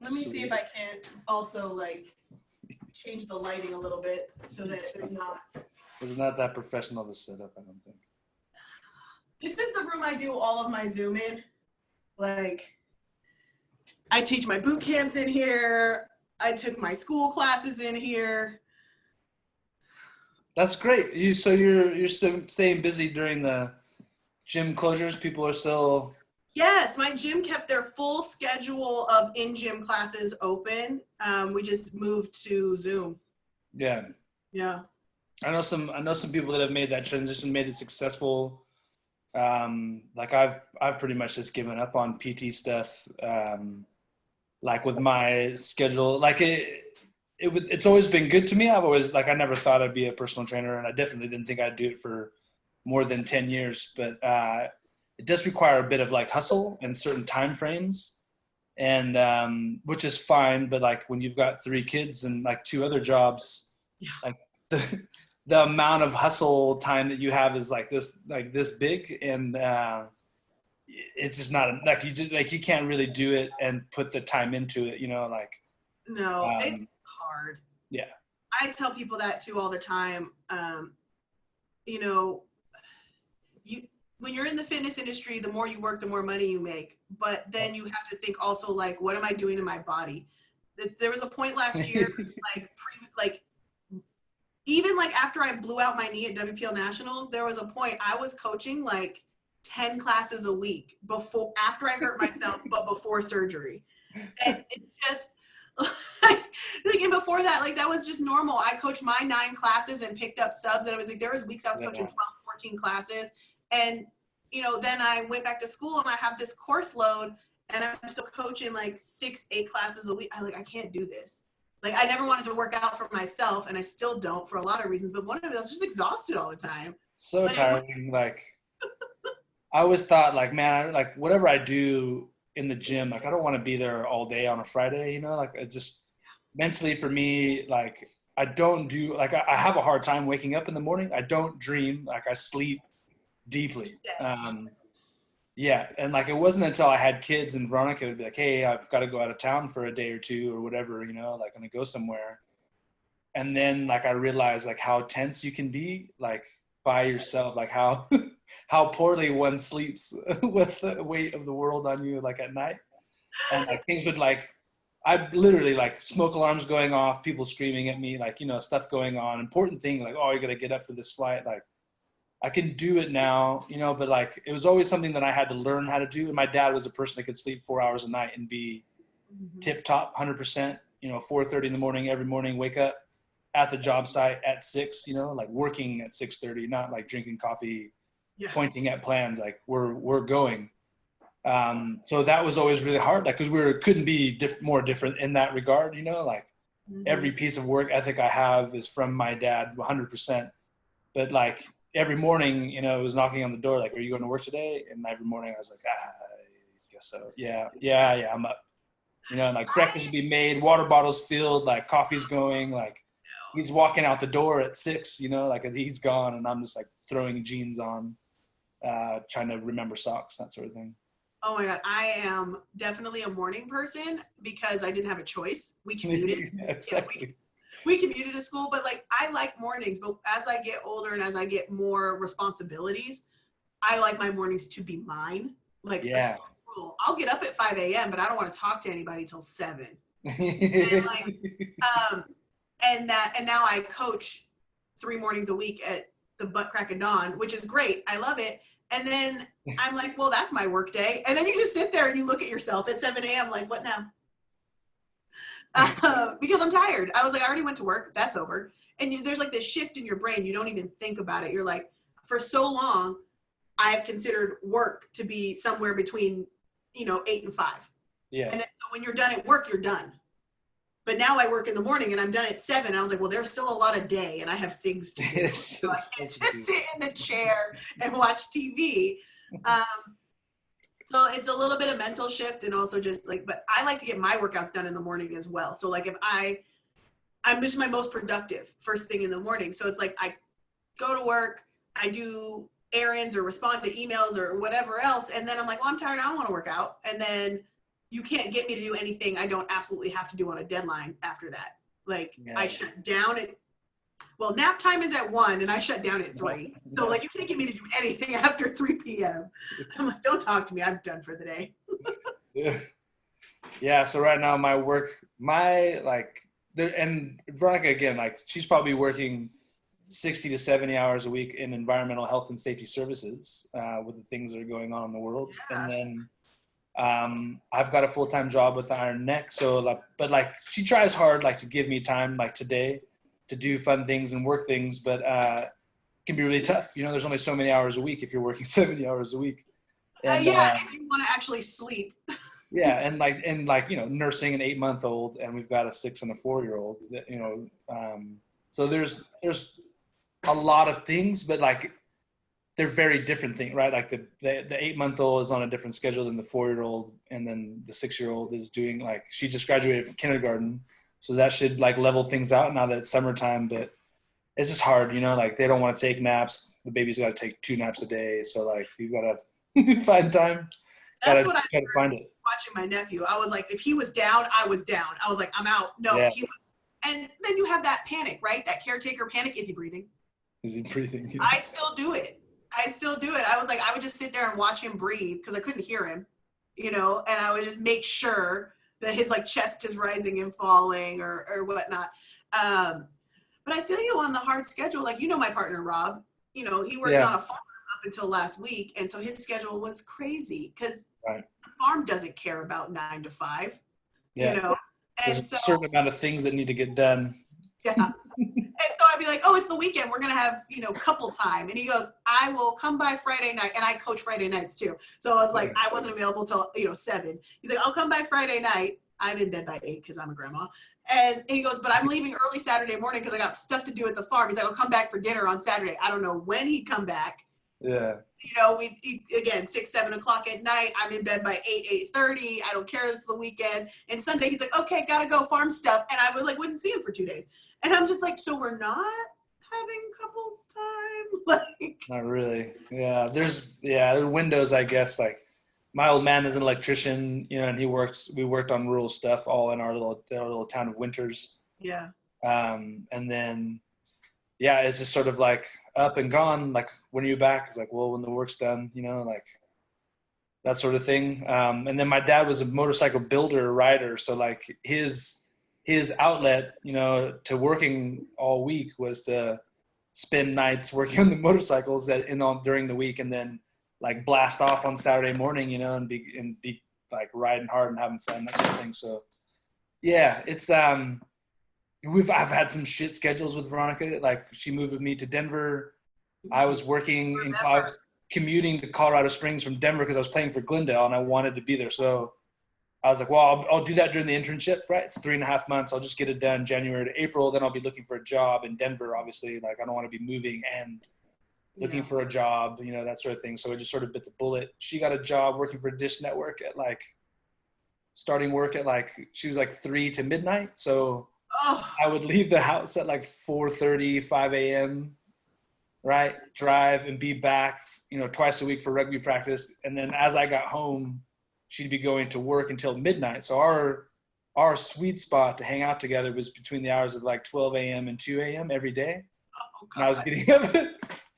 Let me see if I can also like change the lighting a little bit so that there's not. It's not that professional of a setup, I don't think. This is the room I do all of my Zoom in. Like, I teach my boot camps in here. I took my school classes in here. That's great. So you're still staying busy during the gym closures. People are still. Yes, my gym kept their full schedule of in-gym classes open. We just moved to Zoom. Yeah. Yeah. I know some people that have made that transition, made it successful. Like I've pretty much just given up on PT stuff. Like with my schedule, like it's always been good to me. I've always, like, I never thought I'd be a personal trainer, and I definitely didn't think I'd do it for more than 10 years, but it does require a bit of like hustle and certain time frames, and which is fine. But like when you've got 3 kids and like 2 other jobs, Yeah. like the amount of hustle time that you have is like this big, and it's just not like you can't really do it and put the time into it, like. No, it's hard. Yeah. I tell people that too all the time. When you're in the fitness industry, the more you work, the more money you make. But then you have to think also, like, what am I doing to my body? There was a point last year, even like after I blew out my knee at WPL Nationals, there was a point I was coaching like 10 classes a week after I hurt myself, but before surgery. And it just, like, and before that, like, that was just normal. I coached my 9 classes and picked up subs, and it was like, there was weeks I was coaching 12, 14 classes. And, then I went back to school and I have this course load and I'm still coaching like 6, 8 classes a week. I can't do this. Like, I never wanted to work out for myself, and I still don't for a lot of reasons, but one of it, I was just exhausted all the time. So tiring. Like, I always thought, like, man, like whatever I do in the gym, like I don't want to be there all day on a Friday, like it just mentally for me, like I don't do, like I have a hard time waking up in the morning. I don't dream, like I sleep deeply. Yeah. And like, it wasn't until I had kids and Veronica would be like, hey, I've got to go out of town for a day or 2 or whatever, like I'm gonna go somewhere. And then like I realized like how tense you can be, like by yourself, like how poorly one sleeps with the weight of the world on you, like at night. And like things would, like, I literally, like, smoke alarms going off, people screaming at me, like, stuff going on, important thing, like, oh, you got to get up for this flight. Like, I can do it now, but like, it was always something that I had to learn how to do. And my dad was a person that could sleep 4 hours a night and be tip top 100%, 4:30 in the morning, every morning, wake up at the job site at 6, like working at 6:30, not like drinking coffee, pointing at plans, like we're going. So that was always really hard, like, because couldn't be more different in that regard, like every piece of work ethic I have is from my dad 100%. But like every morning, it was knocking on the door, like, are you going to work today? And every morning I was like, I guess so. Yeah, I'm up. And like breakfast would be made, water bottles filled, like coffee's going, like he's walking out the door at 6, like he's gone, and I'm just like throwing jeans on, trying to remember socks, that sort of thing. Oh my God, I am definitely a morning person because I didn't have a choice. We commuted. Yeah, exactly. We commuted to school, but like I like mornings, but as I get older and as I get more responsibilities, I like my mornings to be mine. Like, yeah. I'll get up at 5 a.m., but I don't want to talk to anybody till 7. And like, and now I coach 3 mornings a week at the butt crack of dawn, which is great. I love it. And then I'm like, well, that's my work day. And then you just sit there and you look at yourself at 7 a.m. like, what now? Because I'm tired. I was like, I already went to work. That's over. And there's like this shift in your brain. You don't even think about it. You're like, for so long, I've considered work to be somewhere between, 8 and 5. Yeah. And then so when you're done at work, you're done. But now I work in the morning and I'm done at 7. I was like, well, there's still a lot of day and I have things to do. So I can't just sit in the chair and watch TV. So it's a little bit of mental shift, and also just like, but I like to get my workouts done in the morning as well. So like if I'm just my most productive first thing in the morning. So it's like I go to work, I do errands or respond to emails or whatever else. And then I'm like, well, I'm tired. I don't want to work out. And then you can't get me to do anything I don't absolutely have to do on a deadline after that. Like I shut down at, well, nap time is at 1 and I shut down at 3. So like you can't get me to do anything after 3 p.m. I'm like, don't talk to me. I'm done for the day. Yeah. So right now and Veronica, again, like she's probably working 60 to 70 hours a week in environmental health and safety services with the things that are going on in the world. Yeah. And then I've got a full-time job with the Iron Neck. So like, but like she tries hard, like to give me time like today to do fun things and work things, but it can be really tough. You know, there's only so many hours a week if you're working 70 hours a week. And, if you want to actually sleep. Yeah, and like you know, nursing an 8-month-old, and we've got a 6 and a 4-year-old. You know, so there's a lot of things, but like they're very different things, right? Like the 8-month-old is on a different schedule than the 4-year-old, and then the 6-year-old is doing, like, she just graduated from kindergarten, so that should like level things out now that it's summertime. But it's just hard, you know, like they don't want to take naps. The baby's got to take 2 naps a day, so like you gotta find time. That's what I gotta find it. Watching my nephew. I was like, if he was down, I was down. I was like, I'm out. No, Yeah. And then you have that panic, right? That caretaker panic. Is he breathing? Is he breathing? I still do it. I was like, I would just sit there and watch him breathe because I couldn't hear him, you know, and I would just make sure that his like chest is rising and falling or whatnot. But I feel you on the hard schedule. Like, you know, my partner, Rob, you know, he worked on a farm up until last week. And so his schedule was crazy because the farm doesn't care about 9 to 5, you know? And there's a certain amount of things that need to get done. Yeah. And so I'd be like, oh, it's the weekend. We're going to have, you know, couple time. And he goes, I will come by Friday night. And I coach Friday nights too. So I was like, I wasn't available till, you know, 7. He's like, I'll come by Friday night. I'm in bed by 8 because I'm a grandma. And he goes, but I'm leaving early Saturday morning because I got stuff to do at the farm. He's like, I'll come back for dinner on Saturday. I don't know when he'd come back. Yeah. You know, we eat again 6, 7 o'clock at night. I'm in bed by 8, 8:30. I don't care. It's the weekend. And Sunday, he's like, okay, gotta go farm stuff. And I would like wouldn't see him for 2 days. And I'm just like, so we're not having couples time? Like, not really. Yeah. There's windows, I guess. Like my old man is an electrician, you know, and we worked on rural stuff all in our little town of Winters. Yeah. And then, yeah, it's just sort of like up and gone. Like, when are you back? It's like, well, when the work's done, you know, like that sort of thing. And then my dad was a motorcycle builder, rider. So like his outlet, you know, to working all week was to spend nights working on the motorcycles during the week, and then like blast off on Saturday morning, you know, and be like riding hard and having fun, that sort of thing. So yeah, it's, I've had some shit schedules with Veronica. Like she moved with me to Denver. I was working commuting to Colorado Springs from Denver because I was playing for Glendale and I wanted to be there. So I was like, well, I'll do that during the internship, right? It's 3.5 months. I'll just get it done January to April. Then I'll be looking for a job in Denver, obviously. Like, I don't want to be moving and looking for a job, you know, that sort of thing. So I just sort of bit the bullet. She got a job working for Dish Network starting work at she was like 3 to midnight. So I would leave the house at like 4:30, 5 a.m., right? Drive and be back, you know, twice a week for rugby practice. And then as I got home, she'd be going to work until midnight. So our sweet spot to hang out together was between the hours of like 12 a.m. and 2 a.m. every day. And I was getting up at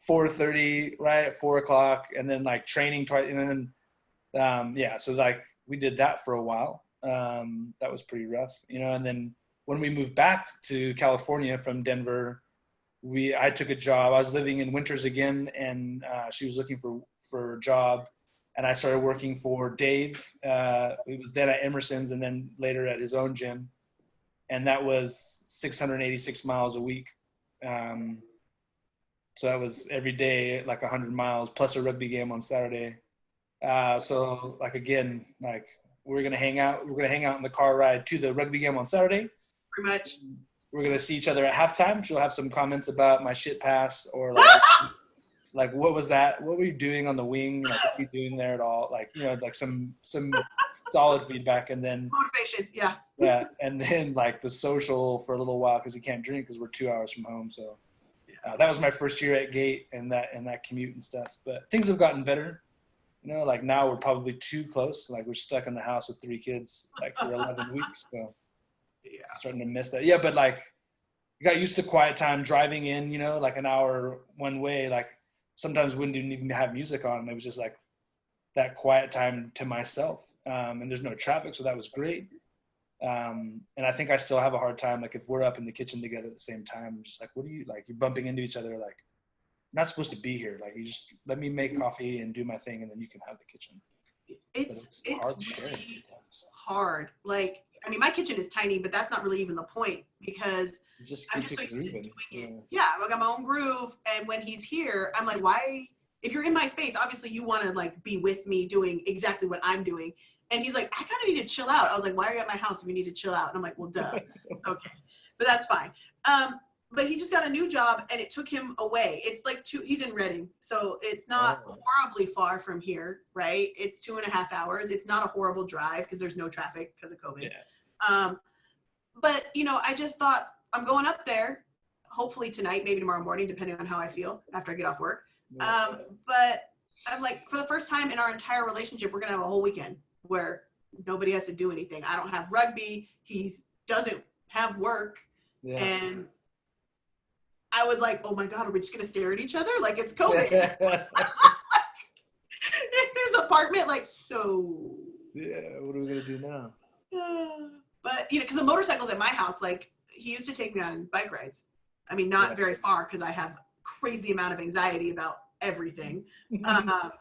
4:30, right, at 4 o'clock, and then like training twice. And then, so like we did that for a while. That was pretty rough, you know. And then when we moved back to California from Denver, I took a job. I was living in Winters again, and she was looking for a job. And I started working for Dave. It was then at Emerson's and then later at his own gym. And that was 686 miles a week. So that was every day, like 100 miles plus a rugby game on Saturday. So like, again, like we're going to hang out. We're going to hang out in the car ride to the rugby game on Saturday. Pretty much. We're going to see each other at halftime. She'll have some comments about my shit pass or like, what was that? What were you doing on the wing? Like, what were you doing there at all? Like, you know, like some solid feedback, and then motivation. Yeah. Yeah. And then like the social for a little while, cause you can't drink cause we're 2 hours from home. So that was my first year at Gate and that commute and stuff, but things have gotten better. You know, like now we're probably too close. Like we're stuck in the house with 3 kids like for 11 weeks. So Yeah. starting to miss that. Yeah, but like you got used to quiet time driving in, you know, like an hour one way. Like sometimes we didn't even have music on. It was just like that quiet time to myself. And there's no traffic, so that was great. And I think I still have a hard time. Like if we're up in the kitchen together at the same time, I'm just like, what are you like? You're bumping into each other. Like, I'm not supposed to be here. Like, you just let me make coffee and do my thing, and then you can have the kitchen. It's hard really hard. Like, I mean, my kitchen is tiny, but that's not really even the point because I'm just so used to doing it. Yeah, I got my own groove, and when he's here, I'm like, why? If you're in my space, obviously you want to like be with me doing exactly what I'm doing. And he's like, I kind of need to chill out. I was like, why are you at my house if you need to chill out? And I'm like, well, duh. Okay, but that's fine. But he just got a new job and it took him away. It's like he's in Reading. So it's not horribly far from here, right? It's 2.5 hours. It's not a horrible drive because there's no traffic because of COVID. Yeah. But, you know, I just thought I'm going up there, hopefully tonight, maybe tomorrow morning, depending on how I feel after I get off work. But I'm like, for the first time in our entire relationship, we're going to have a whole weekend where nobody has to do anything. I don't have rugby. He doesn't have work. Yeah. And I was like, oh my God, are we just going to stare at each other? Like it's COVID. In his apartment, like, so. Yeah, what are we going to do now? But, you know, because the motorcycle's at my house, like, he used to take me on bike rides. I mean, not very far because I have crazy amount of anxiety about everything. The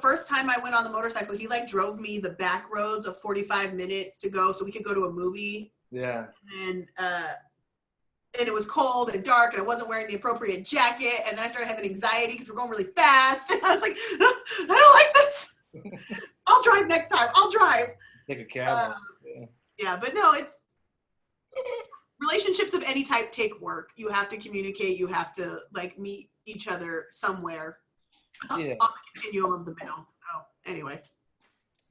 first time I went on the motorcycle, he like drove me the back roads of 45 minutes to go so we could go to a movie. Yeah. And it was cold and dark and I wasn't wearing the appropriate jacket. And then I started having anxiety because we're going really fast. And I was like, I don't like this. I'll drive next time. I'll drive. Take a cab. Yeah, but no, it's relationships of any type take work. You have to communicate. You have to like meet each other somewhere on the continuum of the middle. So anyway.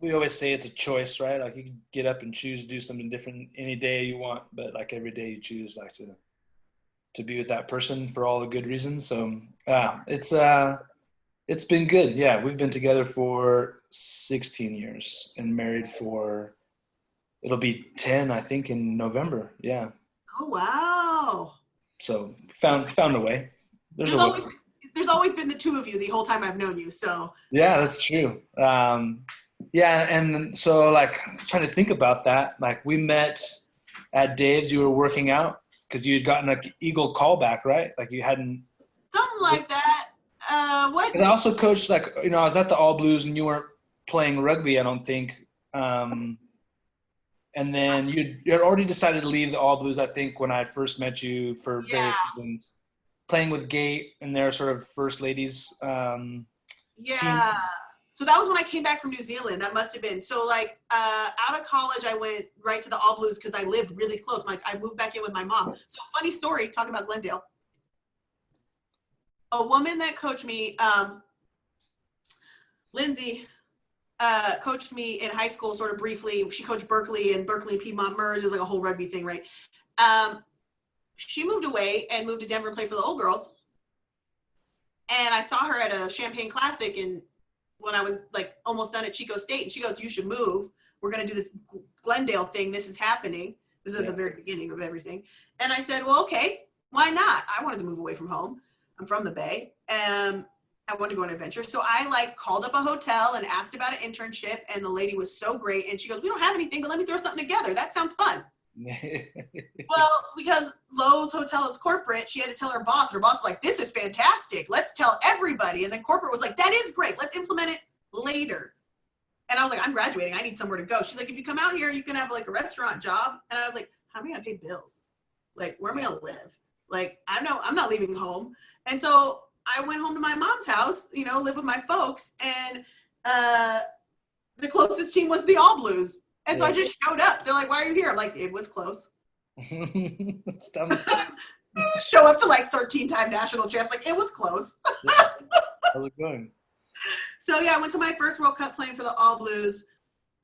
We always say it's a choice, right? Like you can get up and choose to do something different any day you want, but like every day you choose like to be with that person for all the good reasons. So it's been good. Yeah, we've been together for 16 years and married for it'll be 10, I think, in November. Yeah. Oh wow. So found a way. There's always been the two of you the whole time I've known you. So yeah, that's true. Yeah, and so like trying to think about that. Like we met at Dave's. You were working out because you had gotten an Eagle callback, right? Like you hadn't something like that. What? And I also coached, like, you know, I was at the All Blues and you weren't playing rugby, I don't think. And then you had already decided to leave the All Blues, I think, when I first met you for various reasons. Playing with Gate and their sort of first ladies. Team. So that was when I came back from New Zealand. That must have been. So like out of college, I went right to the All Blues because I lived really close. Like I moved back in with my mom. So funny story, talking about Glendale. A woman that coached me, Lindsay, coached me in high school sort of briefly. She coached Berkeley and Piedmont merged. It was like a whole rugby thing, right? She moved away and moved to Denver to play for the old girls. And I saw her at a Champaign Classic and when I was like almost done at Chico State, and she goes, you should move. We're going to do this Glendale thing. This is happening. This is at the very beginning of everything. And I said, well, okay, why not? I wanted to move away from home. I'm from the Bay. I wanted to go on an adventure. So I like called up a hotel and asked about an internship. And the lady was so great. And she goes, we don't have anything, but let me throw something together. That sounds fun. Well, because Lowe's Hotel is corporate, she had to tell her boss. Her boss was like, this is fantastic. Let's tell everybody. And then corporate was like, that is great. Let's implement it later. And I was like, I'm graduating. I need somewhere to go. She's like, if you come out here, you can have like a restaurant job. And I was like, how am I going to pay bills? Like, where am I going to live? Like, I'm not leaving home. And so I went home to my mom's house, you know, live with my folks. And the closest team was the All Blues. And so I just showed up. They're like, why are you here? I'm like, it was close. Show up to like 13-time national champs. Like, it was close. How's it going? So, yeah, I went to my first World Cup playing for the All Blues.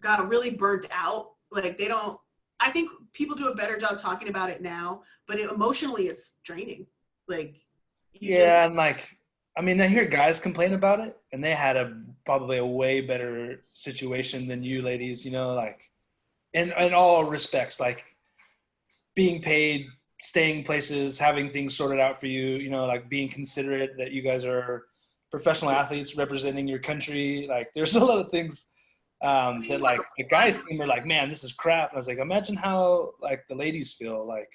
Got really burnt out. Like, I think people do a better job talking about it now. But emotionally, it's draining. Like, and like, I mean, I hear guys complain about it, and they had probably a way better situation than you ladies, like in all respects, like being paid, staying places, having things sorted out for you, like being considerate that you guys are professional athletes representing your country. Like there's a lot of things that like the guys team are like, man, this is crap. And I was like, imagine how like the ladies feel like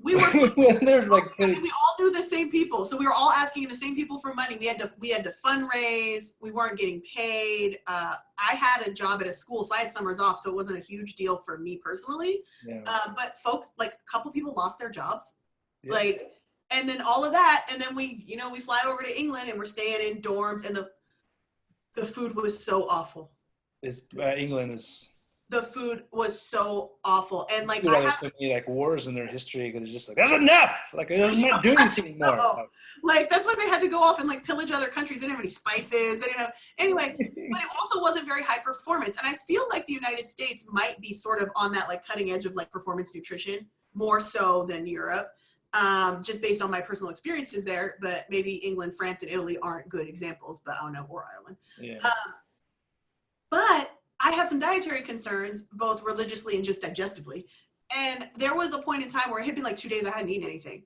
we were when they're like we all knew the same people, so we were all asking the same people for money. We had to fundraise. We weren't getting paid. I had a job at a school, so I had summers off, so it wasn't a huge deal for me personally. Yeah. But folks, like a couple people lost their jobs. Yeah. Like, and then all of that, and then we fly over to England and we're staying in dorms, and the food was so awful. England is. The food was so awful, and like I have so many like wars in their history because it's just like that's enough. Like I'm not doing this anymore. Like that's why they had to go off and like pillage other countries. They didn't have any spices. They didn't have anyway. But it also wasn't very high performance, and I feel like the United States might be sort of on that like cutting edge of like performance nutrition more so than Europe, just based on my personal experiences there. But maybe England, France, and Italy aren't good examples. But I don't know, or Ireland. Yeah. But I have some dietary concerns, both religiously and just digestively. And there was a point in time where it had been like 2 days I hadn't eaten anything.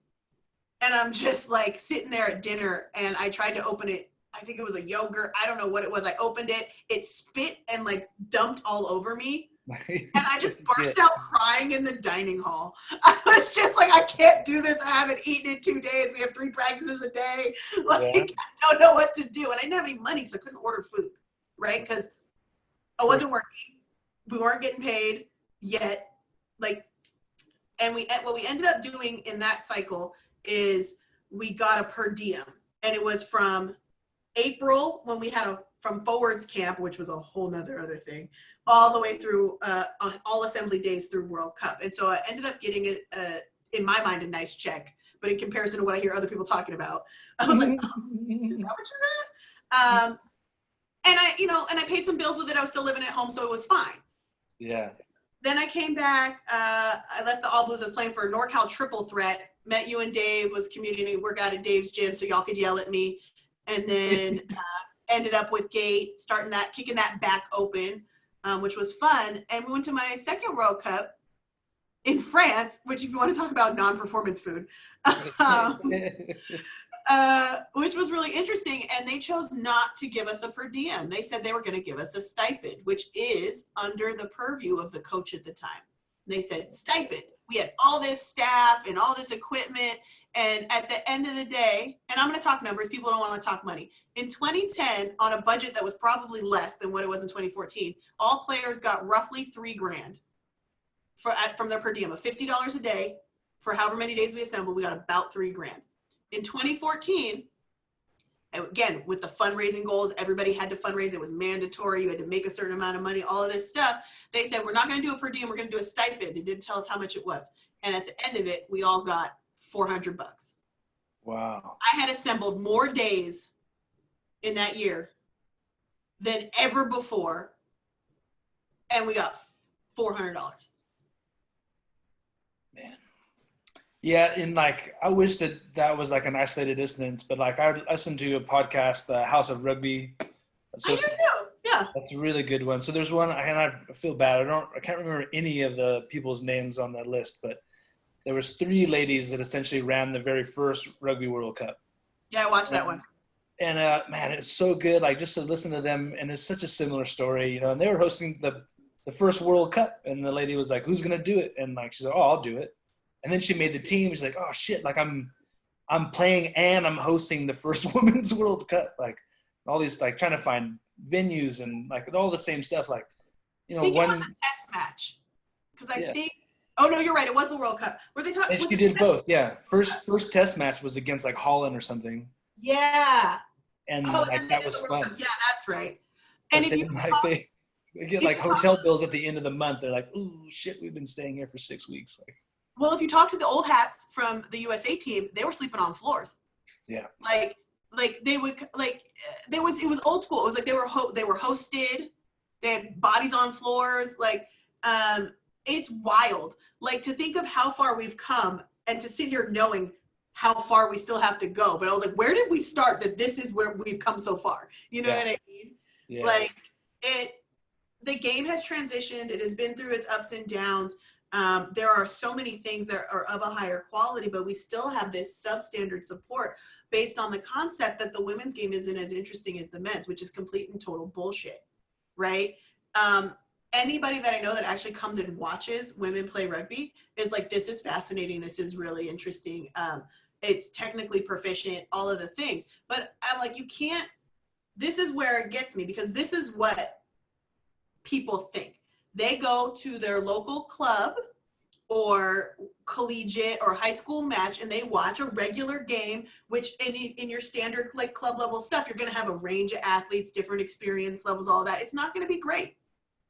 And I'm just like sitting there at dinner and I tried to open it. I think it was a yogurt. I don't know what it was. I opened it. It spit and like dumped all over me. And I just burst out crying in the dining hall. I was just like, I can't do this. I haven't eaten in 2 days. We have 3 practices a day. Like, yeah. I don't know what to do. And I didn't have any money, so I couldn't order food, right? Because I wasn't working. We weren't getting paid yet. Like, and what we ended up doing in that cycle is we got a per diem, and it was from April when we had from forwards camp, which was a whole nother other thing, all the way through all assembly days through World Cup. And so I ended up getting in my mind, a nice check, but in comparison to what I hear other people talking about, I was like, oh, is that what you're at? And I paid some bills with it. I was still living at home, so it was fine. Yeah. Then I came back. I left the All Blues. I was playing for NorCal Triple Threat. Met you and Dave. Was commuting, work out at Dave's gym, so y'all could yell at me. And then ended up with Gate, kicking that back open, which was fun. And we went to my second World Cup in France, which if you want to talk about non-performance food, which was really interesting. And they chose not to give us a per diem. They said they were going to give us a stipend, which is under the purview of the coach at the time. And they said stipend. We had all this staff and all this equipment. And at the end of the day, and I'm going to talk numbers, people don't want to talk money. In 2010, on a budget that was probably less than what it was in 2014, all players got roughly $3,000 from their per diem of $50 a day for however many days we assembled. We got about $3,000. In 2014, again, with the fundraising goals, everybody had to fundraise. It was mandatory. You had to make a certain amount of money, all of this stuff. They said, we're not going to do a per diem. We're going to do a stipend. It didn't tell us how much it was. And at the end of it, we all got $400. Wow. I had assembled more days in that year than ever before. And we got $400. Man. Yeah, and like I wish that was like an isolated incident, but like I listened to a podcast, the House of Rugby. I do too. Yeah. That's a really good one. So there's one, and I feel bad. I can't remember any of the people's names on that list, but there was 3 ladies that essentially ran the very first Rugby World Cup. Yeah, I watched that one. And man, it's so good. Like just to listen to them, and it's such a similar story, and they were hosting the first World Cup, and the lady was like, "Who's gonna do it?" And like she said, "Oh, I'll do it." And then she made the team. She's like, "Oh shit! Like I'm playing and I'm hosting the first Women's World Cup." Like all these like trying to find venues and like all the same stuff. Like I think it was a test match because I think. Oh no, you're right. It was the World Cup. Were they talking? She did both. Yeah, first test match was against like Holland or something. Yeah. And like that was fun. Yeah, that's right. And but if you like, they get like hotel bills at the end of the month, they're like, "Ooh, shit, we've been staying here for 6 weeks." Like, well, if you talk to the old hats from the USA team, they were sleeping on floors. Yeah. Like they would it was old school. It was like they were hosted. They had bodies on floors. Like it's wild. Like to think of how far we've come and to sit here knowing how far we still have to go. But I was like, where did we start that this is where we've come so far? You know what I mean? Yeah. Like the game has transitioned. It has been through its ups and downs. There are so many things that are of a higher quality, but we still have this substandard support based on the concept that the women's game isn't as interesting as the men's, which is complete and total bullshit, right? Anybody that I know that actually comes and watches women play rugby is like, this is fascinating. This is really interesting. It's technically proficient, all of the things. But I'm like, you can't, this is where it gets me, because this is what people think. They go to their local club or collegiate or high school match and they watch a regular game, which in your standard like club level stuff, you're going to have a range of athletes, different experience levels, all that. It's not going to be great.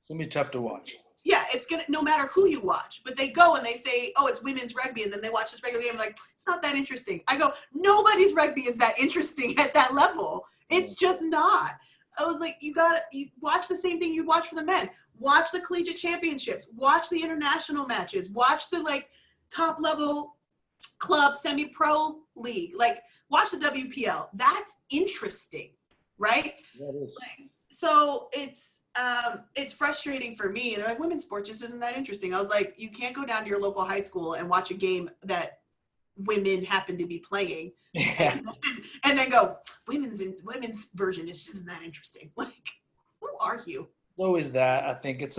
It's going to be tough to watch. Yeah, it's going to, no matter who you watch, but they go and they say, oh, it's women's rugby. And then they watch this regular game. Like, it's not that interesting. I go, nobody's rugby is that interesting at that level. It's just not. I was like, you watch the same thing you watch for the men. Watch the collegiate championships. Watch the international matches. Watch the like top level club semi-pro league. Like, watch the WPL. That's interesting, right? That is. Like, so it's frustrating for me. They're like, women's sports just isn't that interesting. I was like, you can't go down to your local high school and watch a game that women happen to be playing, and then go, women's version is just not interesting. Like, who are you? Always that. I think it's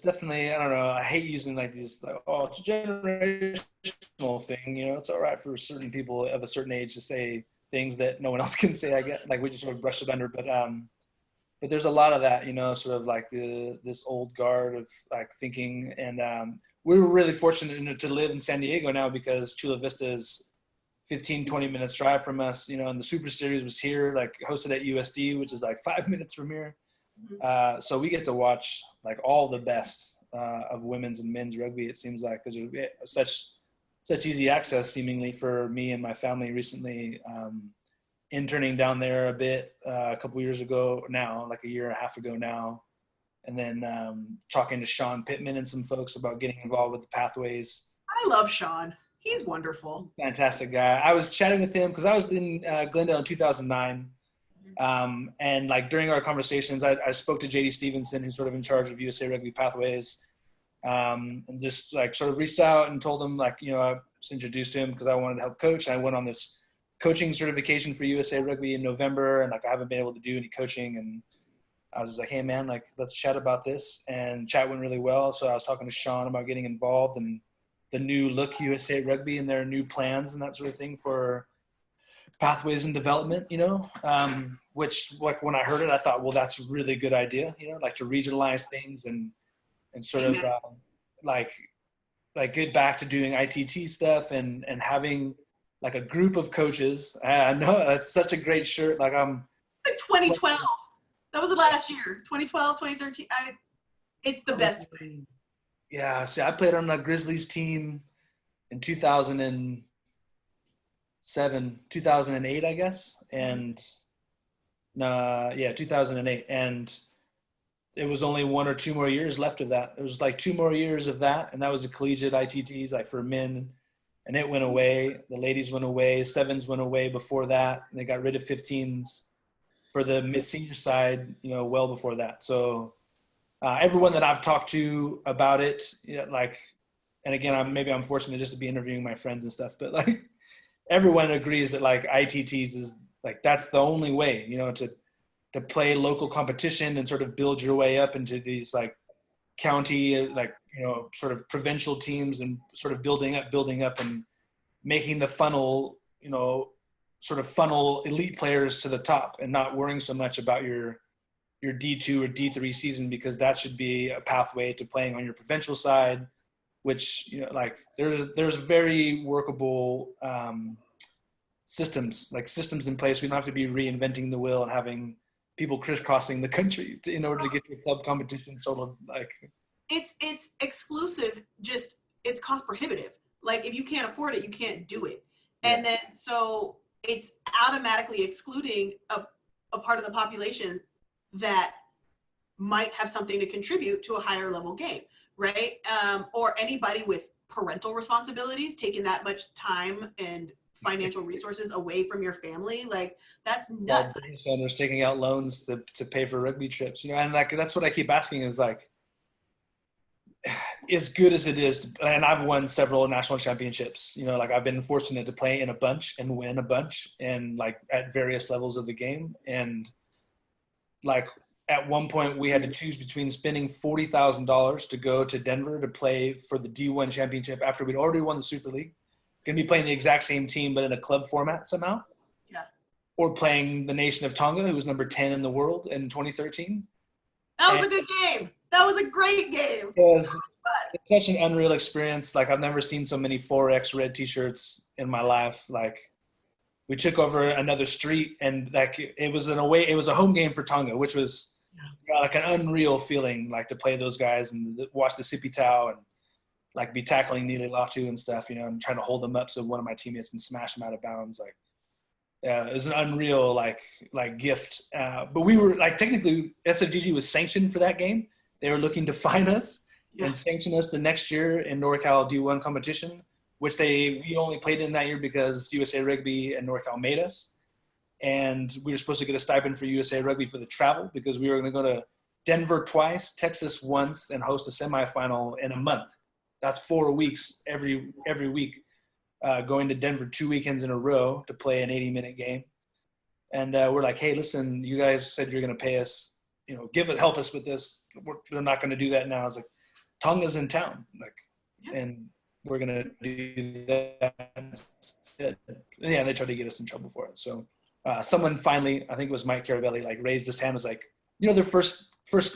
definitely, I don't know, I hate using like these, like, oh, it's a generational thing, you know, it's all right for certain people of a certain age to say things that no one else can say, I guess, like we just sort of brush it under, but there's a lot of that, you know, sort of like this old guard of like thinking, and we were really fortunate to live in San Diego now because Chula Vista is 15-20 minutes drive from us, you know, and the Super Series was here, like hosted at USD, which is like 5 minutes from here. So we get to watch like all the best of women's and men's rugby, it seems like, because there's such easy access seemingly for me and my family recently, interning down there a bit a couple years ago now, like a year and a half ago now, and then talking to Sean Pittman and some folks about getting involved with the Pathways. I love Sean. He's wonderful. Fantastic guy. I was chatting with him because I was in Glendale in 2009. And like during our conversations, I spoke to JD Stevenson, who's sort of in charge of USA Rugby Pathways, and just like sort of reached out and told him, like, you know, I was introduced to him because I wanted to help coach. And I went on this coaching certification for USA Rugby in November, and like I haven't been able to do any coaching, and I was just like, hey man, like let's chat about this, and chat went really well. So I was talking to Sean about getting involved and the new look USA Rugby and their new plans and that sort of thing for pathways and development, you know, which like when I heard it, I thought, well, that's a really good idea, you know, like to regionalize things and sort of like get back to doing ITT stuff and having like a group of coaches. I know that's such a great shirt. Like I'm like 2012. That was the last year. 2012, 2013. It's the best way. Yeah. See, I played on the Grizzlies team in 2008, I guess. And 2008. And it was only 1 or 2 more years left of that. It was like 2 more years of that. And that was a collegiate ITTs, like for men. And it went away. The ladies went away. Sevens went away before that. And they got rid of 15s for the senior side, you know, well before that. So everyone that I've talked to about it, you know, like, and again, maybe I'm fortunate just to be interviewing my friends and stuff, but like everyone agrees that like ITTs is like, that's the only way, you know, to play local competition and sort of build your way up into these like county, like, you know, sort of provincial teams and sort of building up and making the funnel, you know, sort of funnel elite players to the top and not worrying so much about your D2 or D3 season, because that should be a pathway to playing on your provincial side, which, you know, like there's very workable systems in place. We don't have to be reinventing the wheel and having people crisscrossing the country in order to get your club competition sort of like. It's exclusive, just it's cost prohibitive. Like if you can't afford it, you can't do it. Yeah. And then so it's automatically excluding a part of the population that might have something to contribute to a higher level game, right? Or anybody with parental responsibilities, taking that much time and financial resources away from your family. Like, that's All nuts. business owners taking out loans to pay for rugby trips, you know, and like that's what I keep asking is like, as good as it is, and I've won several national championships, you know, like I've been fortunate to play in a bunch and win a bunch and like at various levels of the game. And like at one point we had to choose between spending $40,000 to go to Denver to play for the D1 championship after we'd already won the Super League, going to be playing the exact same team, but in a club format somehow. Yeah. Or playing the nation of Tonga, who was number 10 in the world in 2013. That was a good game. That was a great game. It's such an unreal experience. Like I've never seen so many 4X red t-shirts in my life. Like we took over another street and like it was a home game for Tonga, which was like an unreal feeling, like to play those guys and watch the Sipi Tau and like be tackling Nile Latu and stuff, you know, and trying to hold them up so one of my teammates can smash them out of bounds. Like it was an unreal like gift. But we were like technically SFGG was sanctioned for that game. They were looking to fine us and sanction us the next year in NorCal D1 competition, which we only played in that year because USA Rugby and NorCal made us. And we were supposed to get a stipend for USA Rugby for the travel because we were going to go to Denver twice, Texas once, and host a semifinal in a month. That's 4 weeks every week, going to Denver 2 weekends in a row to play an 80-minute game. And we're like, hey, listen, you guys said you're going to pay us, you know, help us with this. We're not going to do that now. I was like, Tonga's in town, like, and we're going to do that. Yeah, they tried to get us in trouble for it. So someone finally, I think it was Mike Caravelli, like raised his hand, was like, you know, their first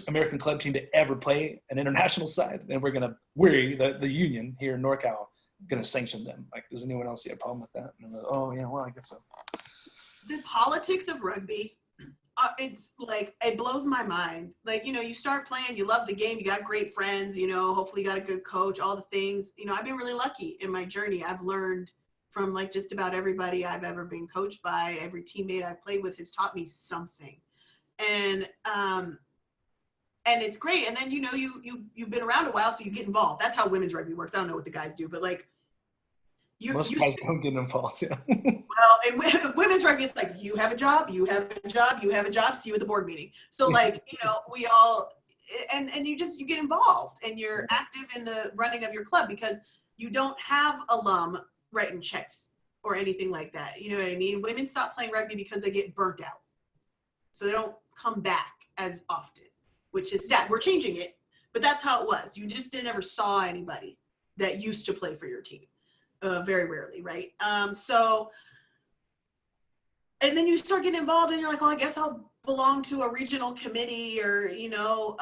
American club team to ever play an international side, and we're the union here in NorCal going to sanction them. Like, does anyone else see a problem with that? And I'm like, oh yeah, well, I guess so. The politics of rugby, it's like, it blows my mind. Like, you know, you start playing, you love the game, you got great friends, you know, hopefully you got a good coach, all the things. You know, I've been really lucky in my journey. I've learned from like just about everybody I've ever been coached by. Every teammate I've played with has taught me something. And it's great. And then, you know, you've been around a while, so you get involved. That's how women's rugby works. I don't know what the guys do, but like, most guys don't get involved. Yeah. Well, in women's rugby, it's like, you have a job, you have a job, you have a job, see you at the board meeting. So like, you know, we all, and you get involved and you're active in the running of your club because you don't have alum writing checks or anything like that. You know what I mean? Women stop playing rugby because they get burnt out. So they don't come back as often, which is sad. We're changing it, but that's how it was. You just never saw anybody that used to play for your team. Very rarely, right? So, and then you start getting involved and you're like, well, I guess I'll belong to a regional committee or, you know,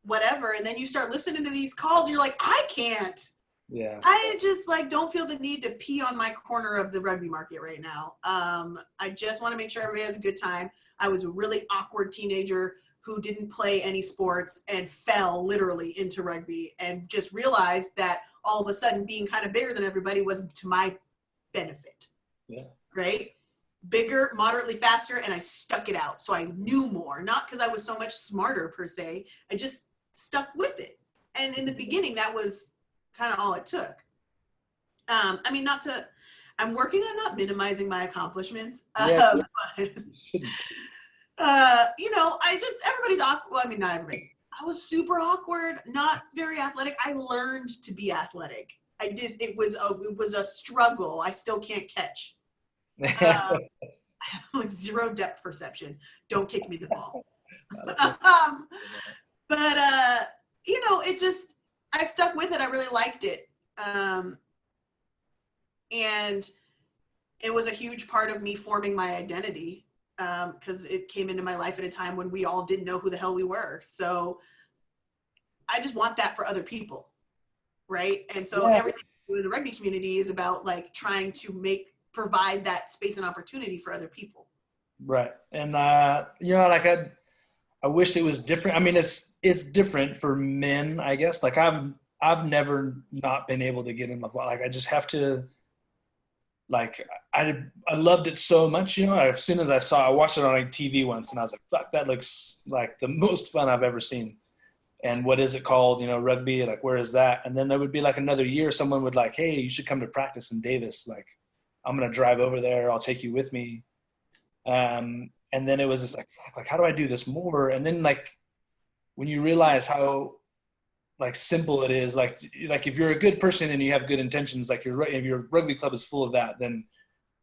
whatever. And then you start listening to these calls and you're like, I can't. Yeah. I just like don't feel the need to pee on my corner of the rugby market right now. I just want to make sure everybody has a good time. I was a really awkward teenager who didn't play any sports and fell literally into rugby and just realized that all of a sudden being kind of bigger than everybody was to my benefit. Yeah. Right? Bigger, moderately faster, and I stuck it out. So I knew more, not because I was so much smarter per se. I just stuck with it. And in the beginning, that was kind of all it took. I mean, I'm working on not minimizing my accomplishments. Yeah. But, you know, everybody's awkward. Well, I mean, not everybody. I was super awkward, not very athletic. I learned to be athletic. It was a struggle. I still can't catch. I have like zero depth perception. Don't kick me the ball. But you know, I stuck with it. I really liked it. And it was a huge part of me forming my identity. Because it came into my life at a time when we all didn't know who the hell we were. So I just want that for other people, right? And so everything we do in the rugby community is about like trying to provide that space and opportunity for other people. Right. And you know, like I wish it was different. I mean, it's different for men, I guess. Like I've never not been able to get in love. Like I just have to. Like I loved it so much, you know. As soon as I watched it on like TV once, and I was like, "Fuck, that looks like the most fun I've ever seen." And what is it called? You know, rugby. Like, where is that? And then there would be like another year, someone would like, "Hey, you should come to practice in Davis." Like, I'm going to drive over there. I'll take you with me. And then it was just like, fuck, like, how do I do this more? And then like, when you realize how like simple it is, like if you're a good person and you have good intentions, like if your rugby club is full of that, then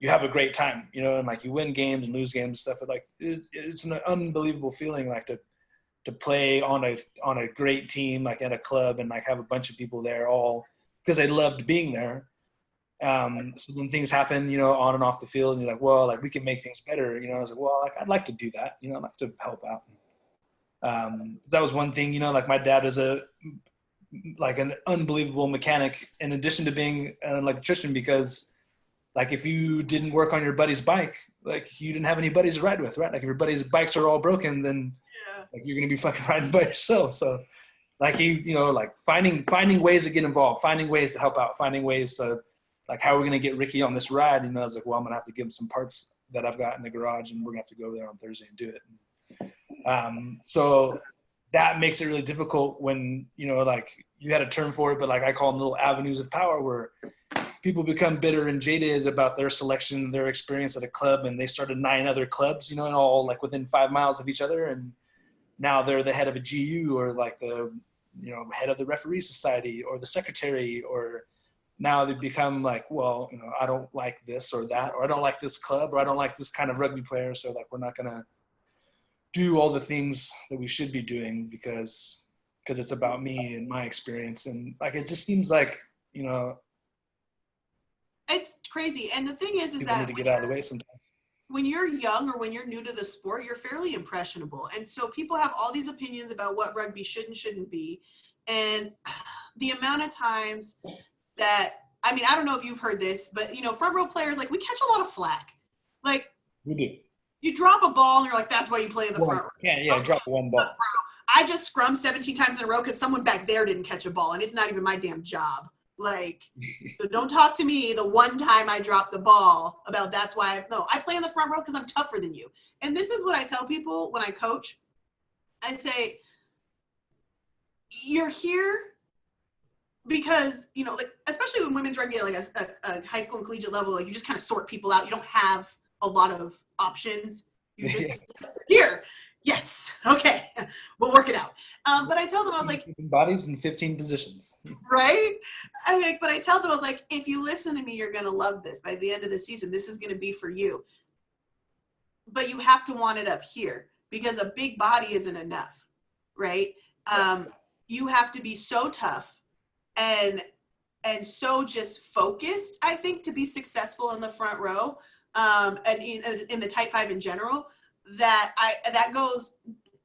you have a great time, you know, and like you win games and lose games and stuff. But like, it's an unbelievable feeling, like to play on a great team, like at a club, and like have a bunch of people there all because they loved being there. So when things happen, you know, on and off the field, and you're like, well, like we can make things better, you know. I was like, well, like I'd like to do that, you know, I'd like to help out. That was one thing, you know, like my dad is like an unbelievable mechanic in addition to being an electrician, because like if you didn't work on your buddy's bike, like you didn't have any buddies to ride with, right? Like if your buddy's bikes are all broken, then like you're going to be fucking riding by yourself. So like you know, like finding ways to get involved, finding ways to help out, finding ways to like, how are we going to get Ricky on this ride? You know, I was like, well, I'm going to have to give him some parts that I've got in the garage, and we're going to have to go there on Thursday and do it. So that makes it really difficult when, you know, like you had a term for it, but like I call them little avenues of power, where people become bitter and jaded about their selection, their experience at a club, and they started 9 other clubs, you know, and all like within 5 miles of each other. And now they're the head of a GU, or like the, you know, head of the referee society, or the secretary, or now they become like, well, you know, I don't like this or that, or I don't like this club, or I don't like this kind of rugby player. So like, we're not going to do all the things that we should be doing because it's about me and my experience. And like, it just seems like, you know, it's crazy. And the thing is people that need to get out of the way sometimes. When you're young or when you're new to the sport, you're fairly impressionable. And so people have all these opinions about what rugby should and shouldn't be. And the amount of times that, I mean, I don't know if you've heard this, but, you know, front row players, like, we catch a lot of flack. Like, We do. you drop a ball and you're like, that's why you play in the front row. Yeah, drop one ball. I just scrummed 17 times in a row because someone back there didn't catch a ball, and it's not even my damn job. Like, so don't talk to me the one time I dropped the ball about that's why I play in the front row because I'm tougher than you. And this is what I tell people when I coach. I say, you're here because, you know, like, especially when women's rugby, like a high school and collegiate level, like you just kind of sort people out. You don't have a lot of options. You just here. Yes. Okay. We'll work it out. But I tell them, I was like, bodies in 15 positions. Right? I mean, but I tell them, I was like, if you listen to me, you're going to love this. By the end of the season, this is going to be for you. But you have to want it up here because a big body isn't enough. Right? You have to be so tough and so just focused, I think, to be successful in the front row and in the Type 5 in general. That goes,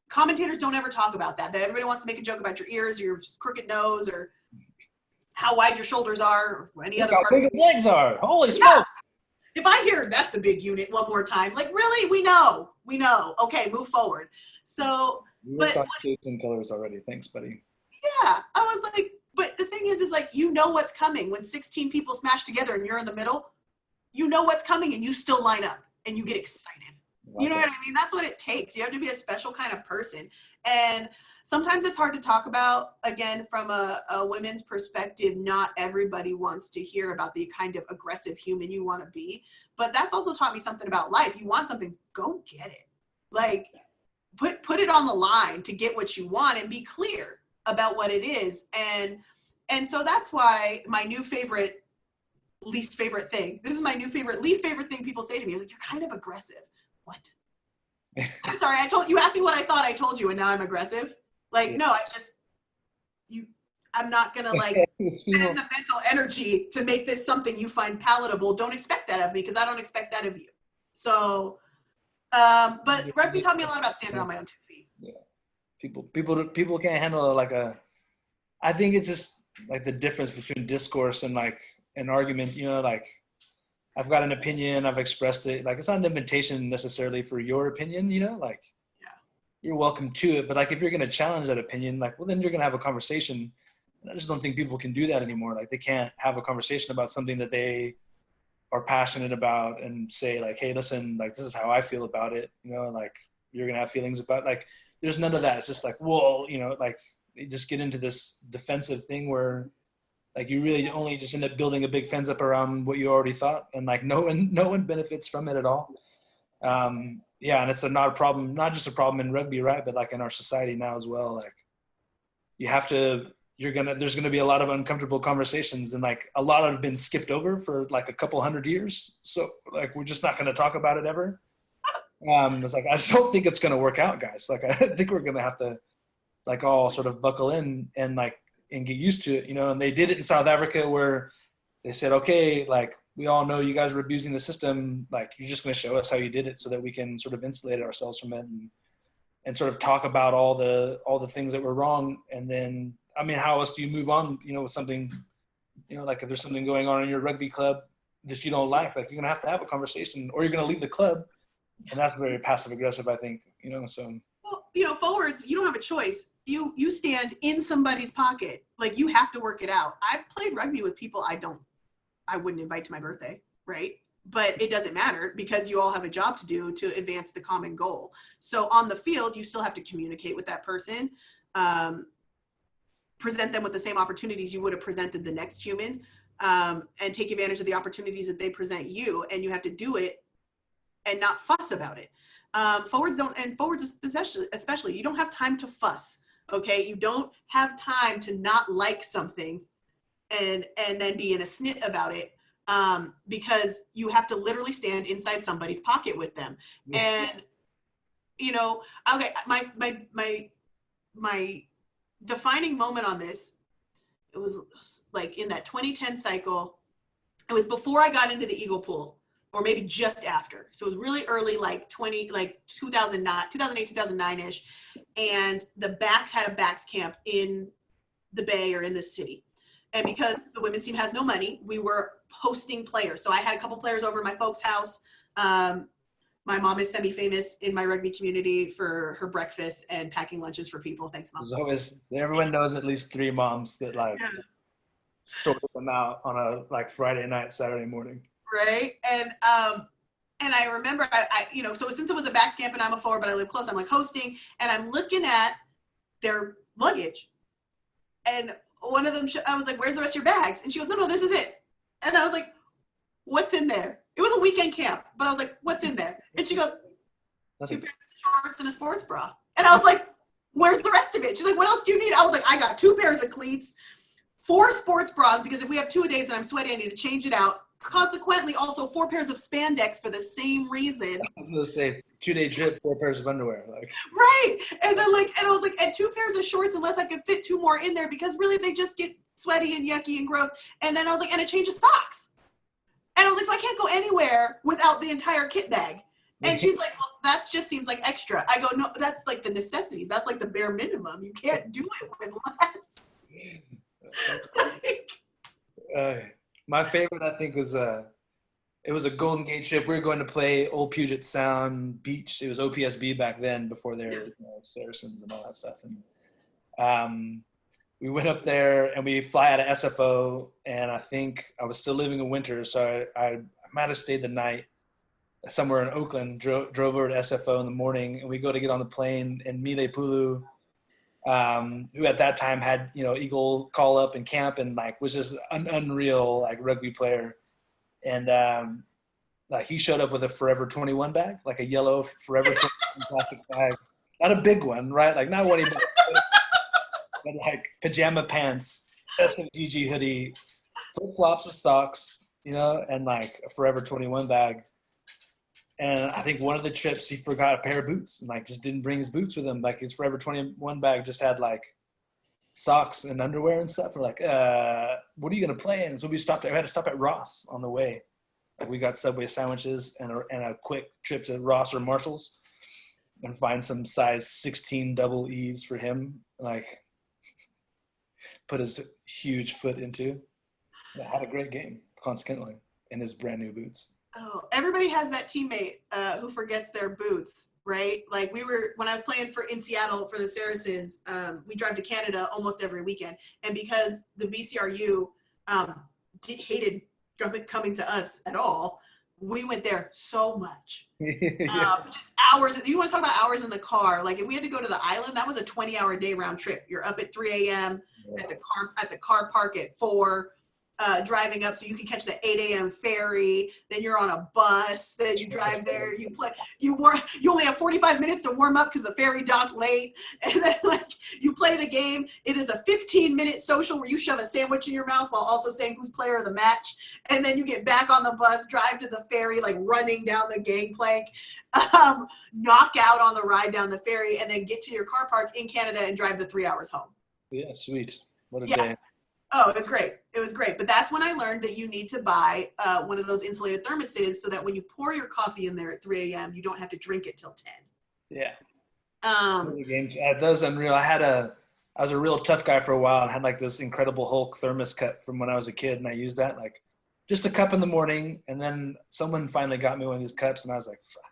commentators don't ever talk about that. Everybody wants to make a joke about your ears, or your crooked nose, or how wide your shoulders are, or any other part. How big his legs are. Holy smokes. If I hear that's a big unit one more time, like, really? We know. Okay, move forward. So, but shapes and colors already. Thanks, buddy. Yeah, I was like, but the thing is like, you know what's coming when 16 people smash together and you're in the middle. You know what's coming, and you still line up and you get excited. You know what I mean? That's what it takes. You have to be a special kind of person. And sometimes it's hard to talk about, again, from a women's perspective. Not everybody wants to hear about the kind of aggressive human you want to be. But that's also taught me something about life. You want something, go get it. Like, put it on the line to get what you want, and be clear about what it is. And so that's why my new favorite, least favorite thing. This is my new favorite, least favorite thing people say to me. Is like, you're kind of aggressive. What? I'm sorry. You asked me what I thought I told you, and now I'm aggressive. Like, no, I'm not going to like spend the mental energy to make this something you find palatable. Don't expect that of me, because I don't expect that of you. So, but rugby taught me a lot about standing on my own 2 feet. Yeah. People can't handle like I think it's just like the difference between discourse and like an argument, you know, like, I've got an opinion, I've expressed it. Like, it's not an invitation necessarily for your opinion, you know, like, you're welcome to it. But like, if you're going to challenge that opinion, like, well, then you're going to have a conversation. And I just don't think people can do that anymore. Like, they can't have a conversation about something that they are passionate about and say like, hey, listen, like, this is how I feel about it. You know, like, you're going to have feelings about, like, there's none of that. It's just like, well, you know, like, you just get into this defensive thing where like you really only just end up building a big fence up around what you already thought, and like no one benefits from it at all. Yeah, and it's not a problem, not just a problem in rugby, right? But like in our society now as well. Like you have to, there's gonna be a lot of uncomfortable conversations, and like a lot have been skipped over for like a couple hundred years. So like we're just not gonna talk about it ever. It's like I just don't think it's gonna work out, guys. Like I think we're gonna have to like all sort of buckle in and like and get used to it, you know. And they did it in South Africa where they said, okay, like we all know you guys were abusing the system. Like you're just going to show us how you did it so that we can sort of insulate ourselves from it and sort of talk about all the things that were wrong. And then, I mean, how else do you move on, you know, with something, you know, like if there's something going on in your rugby club that you don't like you're going to have a conversation, or you're going to leave the club. And that's very passive aggressive, I think, you know, so. Well, you know, forwards, you don't have a choice. You stand in somebody's pocket. Like you have to work it out. I've played rugby with people I wouldn't invite to my birthday, right? But it doesn't matter because you all have a job to do to advance the common goal. So on the field, you still have to communicate with that person, present them with the same opportunities you would have presented the next human, and take advantage of the opportunities that they present you, and you have to do it and not fuss about it. Forwards don't, and forwards especially, you don't have time to fuss, okay? You don't have time to not like something and then be in a snit about it, because you have to literally stand inside somebody's pocket with them. And, you know, okay, my defining moment on this, it was like in that 2010 cycle. It was before I got into the Eagle Pool, or maybe just after. So it was really early, like 2008, 2009-ish. And the Backs had a Backs camp in the Bay or in the city. And because the women's team has no money, we were hosting players. So I had a couple players over at my folks' house. My mom is semi-famous in my rugby community for her breakfast and packing lunches for people. Thanks, Mom. There's always, everyone knows at least 3 moms that like sort them out on a like Friday night, Saturday morning. Right. And I remember I you know, so since it was a Backs camp and I'm a forward, but I live close, I'm like hosting, and I'm looking at their luggage. And one of them, I was like, where's the rest of your bags? And she goes, no, this is it. And I was like, what's in there? It was a weekend camp, but I was like, what's in there? And she goes, 2 pairs of shorts and a sports bra. And I was like, where's the rest of it? She's like, what else do you need? I was like, I got 2 pairs of cleats, 4 sports bras, because if we have 2 a days and I'm sweaty, I need to change it out. Consequently, also 4 pairs of spandex for the same reason. I was gonna say 2-day trip, 4 pairs of underwear, like. Right, and then like, and I was like, and 2 pairs of shorts, unless I could fit 2 more in there, because really they just get sweaty and yucky and gross. And then I was like, and a change of socks. And I was like, so I can't go anywhere without the entire kit bag. And she's like, well, that just seems like extra. I go, no, that's like the necessities. That's like the bare minimum. You can't do it with less. My favorite, I think, was it was a Golden Gate trip. We were going to play Old Puget Sound Beach. It was OPSB back then, before their Saracens and all that stuff. And we went up there, and we fly out of SFO. And I think I was still living in winter, so I might have stayed the night somewhere in Oakland. Drove over to SFO in the morning, and we go to get on the plane. And Mile Pulu, who at that time had, you know, Eagle call up and camp, and like was just an unreal like rugby player. And like he showed up with a Forever 21 bag, like a yellow Forever 21 plastic bag, not a big one, right? Like not what he meant, but like pajama pants, SFGG hoodie, flip flops with socks, you know, and like a Forever 21 bag. And I think one of the trips he forgot a pair of boots and like just didn't bring his boots with him. Like his Forever 21 bag just had like socks and underwear and stuff. We're like, what are you going to play in? So we had to stop at Ross on the way. Like we got Subway sandwiches and a quick trip to Ross or Marshall's and find some size 16 double E's for him. Like put his huge foot into. Had a great game, consequently, in his brand new boots. Oh, everybody has that teammate who forgets their boots, right? Like when I was playing in Seattle for the Saracens, we drive to Canada almost every weekend. And because the BCRU hated coming to us at all, we went there so much. Just hours. You want to talk about hours in the car. Like if we had to go to the island, that was a 20-hour day round trip. You're up at 3 a.m. at the car park at 4, driving up so you can catch the 8 a.m. ferry. Then you're on a bus. Then you drive there. You play. You only have 45 minutes to warm up because the ferry docked late. And then like you play the game. It is a 15-minute social where you shove a sandwich in your mouth while also saying who's player of the match. And then you get back on the bus, drive to the ferry, like running down the gangplank, knock out on the ride down the ferry, and then get to your car park in Canada and drive the 3 hours home. Yeah, sweet. What a day. Oh, it was great. It was great. But that's when I learned that you need to buy one of those insulated thermoses so that when you pour your coffee in there at 3 a.m., you don't have to drink it till 10. Yeah. Those unreal. I was a real tough guy for a while and had like this Incredible Hulk thermos cup from when I was a kid, and I used that like just a cup in the morning, and then someone finally got me one of these cups, and I was like, fuck.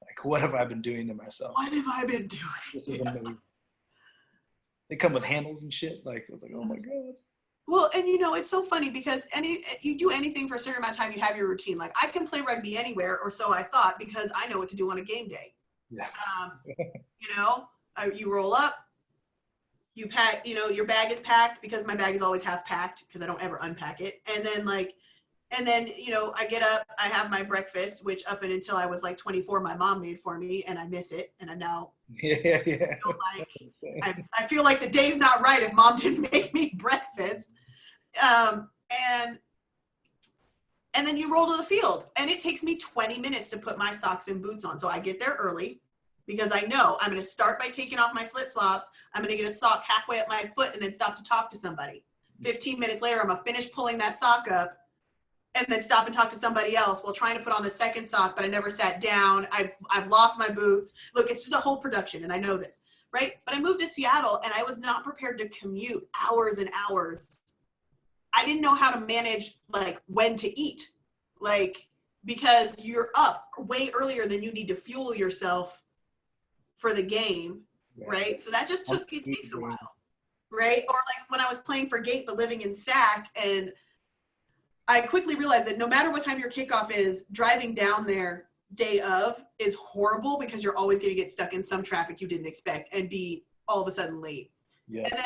Like, what have I been doing to myself? What have I been doing? This is amazing. They come with handles and shit. Like, I was like, oh my God. Well, and you know, it's so funny because you do anything for a certain amount of time, you have your routine. Like I can play rugby anywhere, or so I thought, because I know what to do on a game day. Yeah. You know, you roll up, you pack, you know, your bag is packed because my bag is always half packed because I don't ever unpack it. And then, you know, I get up, I have my breakfast, which up and until I was like 24, my mom made for me, and I miss it. And I know. Yeah. I feel like the day's not right if mom didn't make me breakfast. And then you roll to the field, and it takes me 20 minutes to put my socks and boots on. So I get there early because I know I'm going to start by taking off my flip-flops. I'm going to get a sock halfway up my foot and then stop to talk to somebody. 15 minutes later, I'm going to finish pulling that sock up and then stop and talk to somebody else while trying to put on the second sock, but I never sat down. I've lost my boots. Look, it's just a whole production, and I know this, right? But I moved to Seattle, and I was not prepared to commute hours and hours. I didn't know how to manage, like, when to eat, like, because you're up way earlier than you need to fuel yourself for the game, right? So that just takes a while, right? Or like when I was playing for Gate but living in Sac, and I quickly realized that no matter what time your kickoff is, driving down there day of is horrible because you're always going to get stuck in some traffic you didn't expect and be all of a sudden late. Yeah.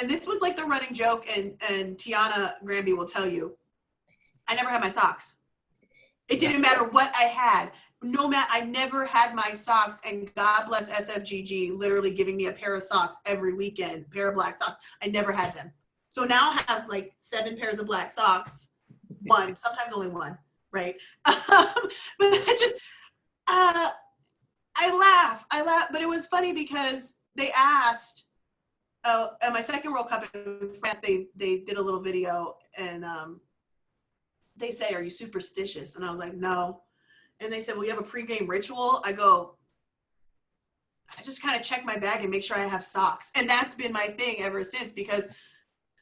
And this was like the running joke, and Tiana Granby will tell you, I never had my socks. It didn't matter what I had. I never had my socks, and God bless SFGG literally giving me a pair of socks every weekend, pair of black socks. I never had them. So now I have like 7 pairs of black socks. One, sometimes only one, right? But I laugh, but it was funny because they asked, at my second World Cup in France, they did a little video, and they say, are you superstitious? And I was like, no. And they said, well, you have a pregame ritual? I go, I just kind of check my bag and make sure I have socks. And that's been my thing ever since, because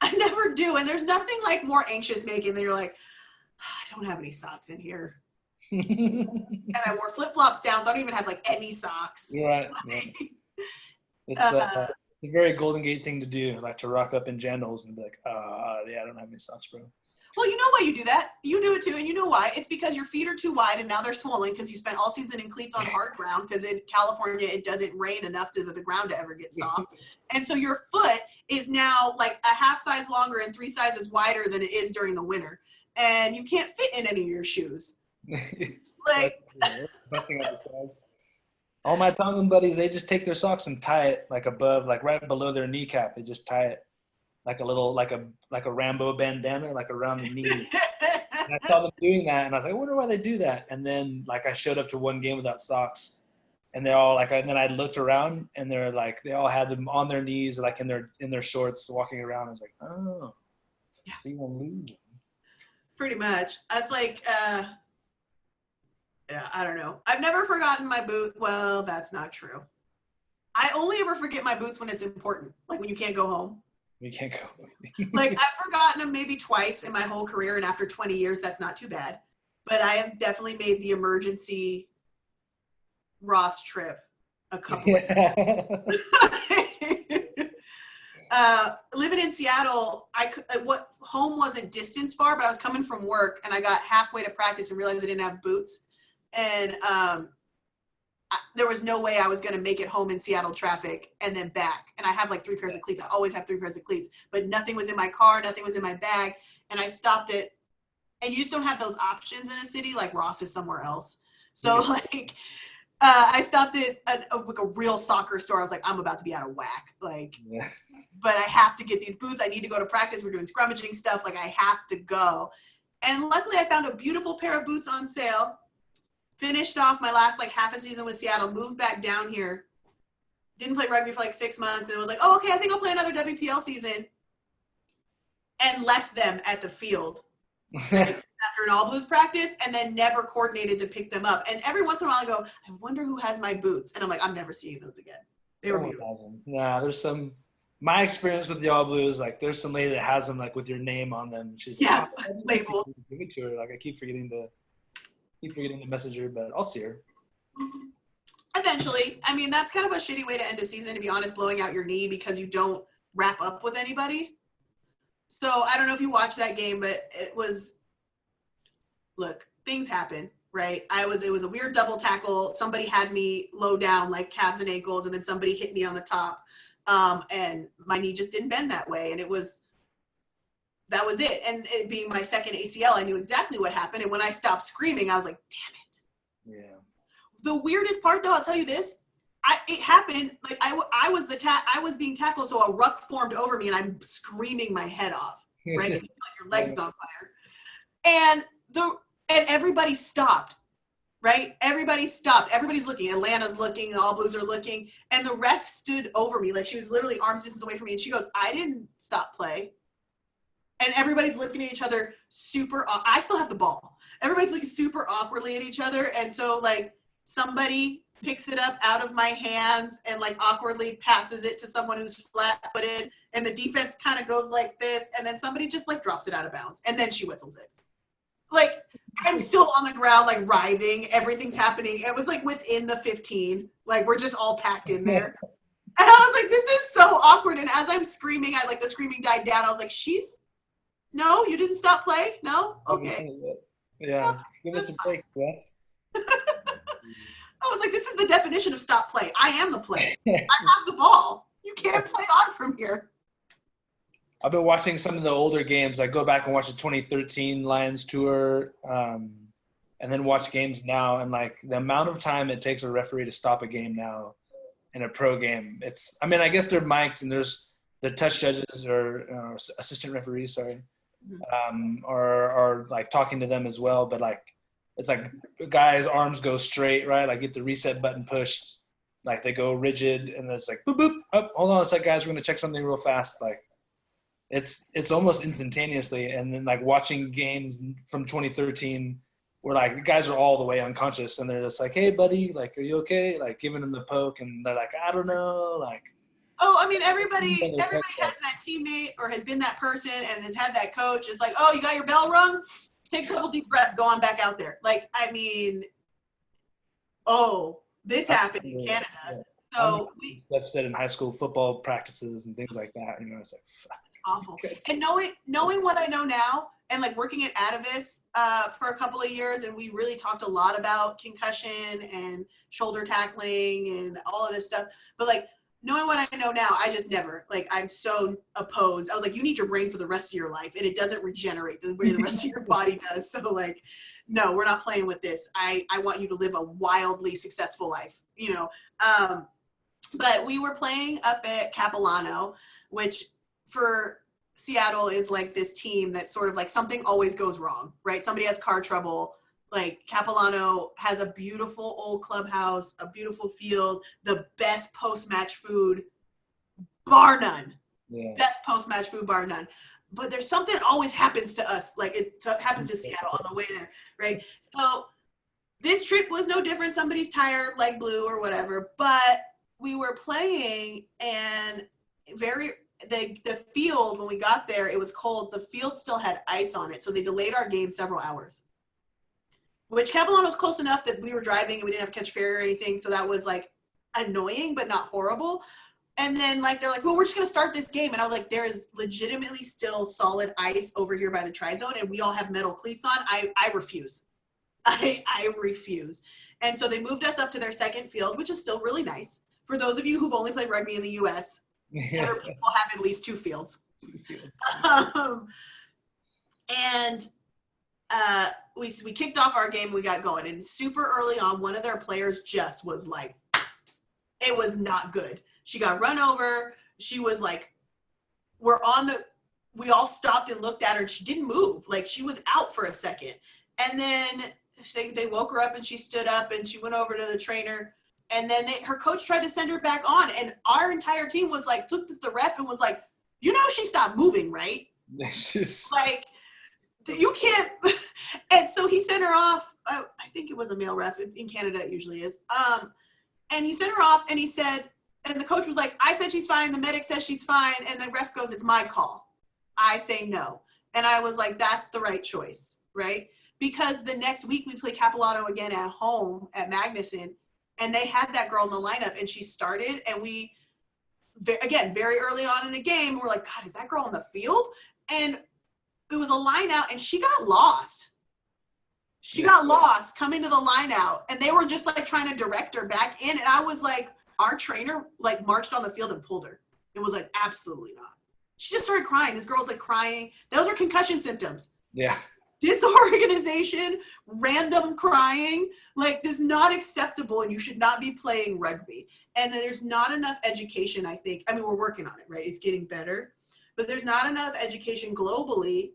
I never do. And there's nothing like more anxious making than you're like, I don't have any socks in here. And I wore flip-flops down, so I don't even have like any socks. Right. It's a very Golden Gate thing to do, like to rock up in jandals and be like, yeah, I don't have any socks, bro. Well, you know why you do that. You do it too, and you know why. It's because your feet are too wide, and now they're swollen because you spent all season in cleats on hard ground, because in California it doesn't rain enough for the ground to ever get soft. And so your foot is now like a half size longer and 3 sizes wider than it is during the winter. And you can't fit in any of your shoes. Like messing up the size. All my Tongan buddies, they just take their socks and tie it like above, like right below their kneecap. They just tie it like a little, like a Rambo bandana, like around the knees. And I saw them doing that, and I was like, I wonder why they do that. And then like I showed up to one game without socks, and they're all like, and then I looked around, and they're like, they all had them on their knees, like in their shorts, walking around. I was like, oh, yeah. So you won't lose them. Pretty much. That's like, yeah, I don't know. I've never forgotten my boot. Well, that's not true. I only ever forget my boots when it's important, like when you can't go home. You can't go. Like I've forgotten them maybe twice in my whole career, and after 20 years, that's not too bad. But I have definitely made the emergency Ross trip a couple of times. Living in Seattle, home wasn't distance far, but I was coming from work, and I got halfway to practice and realized I didn't have boots. And there was no way I was going to make it home in Seattle traffic and then back. And I have like 3 pairs of cleats. I always have 3 pairs of cleats, but nothing was in my car. Nothing was in my bag. And I stopped it. And you just don't have those options in a city. Like Ross is somewhere else. So like, I stopped at like a real soccer store. I was like, I'm about to be out of whack. Like, but I have to get these boots. I need to go to practice. We're doing scrummaging stuff. Like I have to go. And luckily I found a beautiful pair of boots on sale. Finished off my last like half a season with Seattle, moved back down here, didn't play rugby for like 6 months, and was like, oh, okay, I think I'll play another WPL season, and left them at the field after an all blues practice, and then never coordinated to pick them up. And every once in a while I go, I wonder who has my boots, and I'm like, I'm never seeing those again. They were beautiful. Yeah, there's some. My experience with the all blues, like there's some lady that has them like with your name on them. She's like, labeled. Give it to her. Like I keep forgetting to message her, but I'll see her. Eventually. I mean, that's kind of a shitty way to end a season, to be honest, blowing out your knee because you don't wrap up with anybody. So I don't know if you watched that game, but it was, look, things happen, right? It was a weird double tackle. Somebody had me low down like calves and ankles, and then somebody hit me on the top. And my knee just didn't bend that way. And that was it. And it being my second ACL, I knew exactly what happened. And when I stopped screaming, I was like, damn it. Yeah. The weirdest part, though, I'll tell you this. It happened, like I was being tackled, so a ruck formed over me, and I'm screaming my head off, right? Like your leg's on fire. And everybody stopped, right? Everybody stopped. Everybody's looking. Atlanta's looking. The All Blues are looking. And the ref stood over me. Like she was literally arm's distance away from me. And she goes, I didn't stop play. And everybody's looking at each other I still have the ball. Everybody's looking super awkwardly at each other. And so like somebody picks it up out of my hands and like awkwardly passes it to someone who's flat footed. And the defense kind of goes like this. And then somebody just like drops it out of bounds. And then she whistles it. Like I'm still on the ground, like writhing. Everything's happening. It was like within the 15. Like we're just all packed in there. And I was like, this is so awkward. And as I'm screaming, the screaming died down. I was like, no, you didn't stop play? No? Okay. Yeah. Give us a break, Beth. I was like, this is the definition of stop play. I am the play. I have the ball. You can't play on from here. I've been watching some of the older games. I go back and watch the 2013 Lions tour, and then watch games now. And like the amount of time it takes a referee to stop a game now in a pro game, I guess they're mic'd and there's the touch judges or assistant referees, sorry, or like talking to them as well. But like, it's like guys' arms go straight, right? Like get the reset button pushed, like they go rigid, and it's like boop boop. Oh, hold on a sec, guys. We're gonna check something real fast. Like it's almost instantaneously. And then like watching games from 2013, where like the guys are all the way unconscious, and they're just like, "Hey, buddy, like, are you okay?" Like giving them the poke, and they're like, "I don't know," like. Oh, I mean, everybody has that teammate or has been that person and has had that coach. It's like, oh, you got your bell rung? Take a couple deep breaths, go on back out there. Like, I mean, this happened in Canada. Yeah. So I've said in high school football practices and things like that. You know, it's like it's awful. And knowing what I know now, and like working at Atavis for a couple of years, and we really talked a lot about concussion and shoulder tackling and all of this stuff. But like, knowing what I know now, I just never, like, I'm so opposed. I was like, you need your brain for the rest of your life, and it doesn't regenerate the way the rest of your body does. So, like, no, we're not playing with this. I want you to live a wildly successful life, you know. But we were playing up at Capilano, which for Seattle is like this team that sort of like something always goes wrong, right? Somebody has car trouble. Like Capilano has a beautiful old clubhouse, a beautiful field, the best post-match food, bar none. Yeah. Best post-match food, bar none. But there's something that always happens to us, like it happens to Seattle on the way there, right? So this trip was no different. Somebody's tire leg blew or whatever, but we were playing, and the field, when we got there, it was cold. The field still had ice on it, so they delayed our game several hours. Which Capilano was close enough that we were driving and we didn't have to catch ferry or anything. So that was like annoying, but not horrible. And then like, they're like, well, we're just going to start this game. And I was like, there is legitimately still solid ice over here by the tri-zone, and we all have metal cleats on. I refuse. I refuse. And so they moved us up to their second field, which is still really nice. For those of you who've only played rugby in the US, other people have at least 2 fields. And we kicked off our game, we got going, and super early on, one of their players just was like, it was not good. She got run over. She was like, we all stopped and looked at her, and she didn't move. Like, she was out for a second. And then they woke her up, and she stood up, and she went over to the trainer. And then her coach tried to send her back on. And our entire team was like, looked at the ref and was like, you know, she stopped moving, right? Like, you can't. And so he sent her off. I think it was a male ref. In Canada, it usually is. And he sent her off, and he said, and the coach was like, I said she's fine. The medic says she's fine. And the ref goes, it's my call. I say no. And I was like, that's the right choice, right? Because the next week we play Capilano again at home at Magnuson, and they had that girl in the lineup, and she started, and we, again, very early on in the game, we're like, God, is that girl on the field? And it was a line out, and she got lost. She got lost coming to the line out, and they were just like trying to direct her back in. And I was like, our trainer like marched on the field and pulled her. It was like, absolutely not. She just started crying. This girl's like crying. Those are concussion symptoms. Yeah. Disorganization, random crying, like, this is not acceptable, and you should not be playing rugby. And there's not enough education, I think. I mean, we're working on it, right? It's getting better. But there's not enough education globally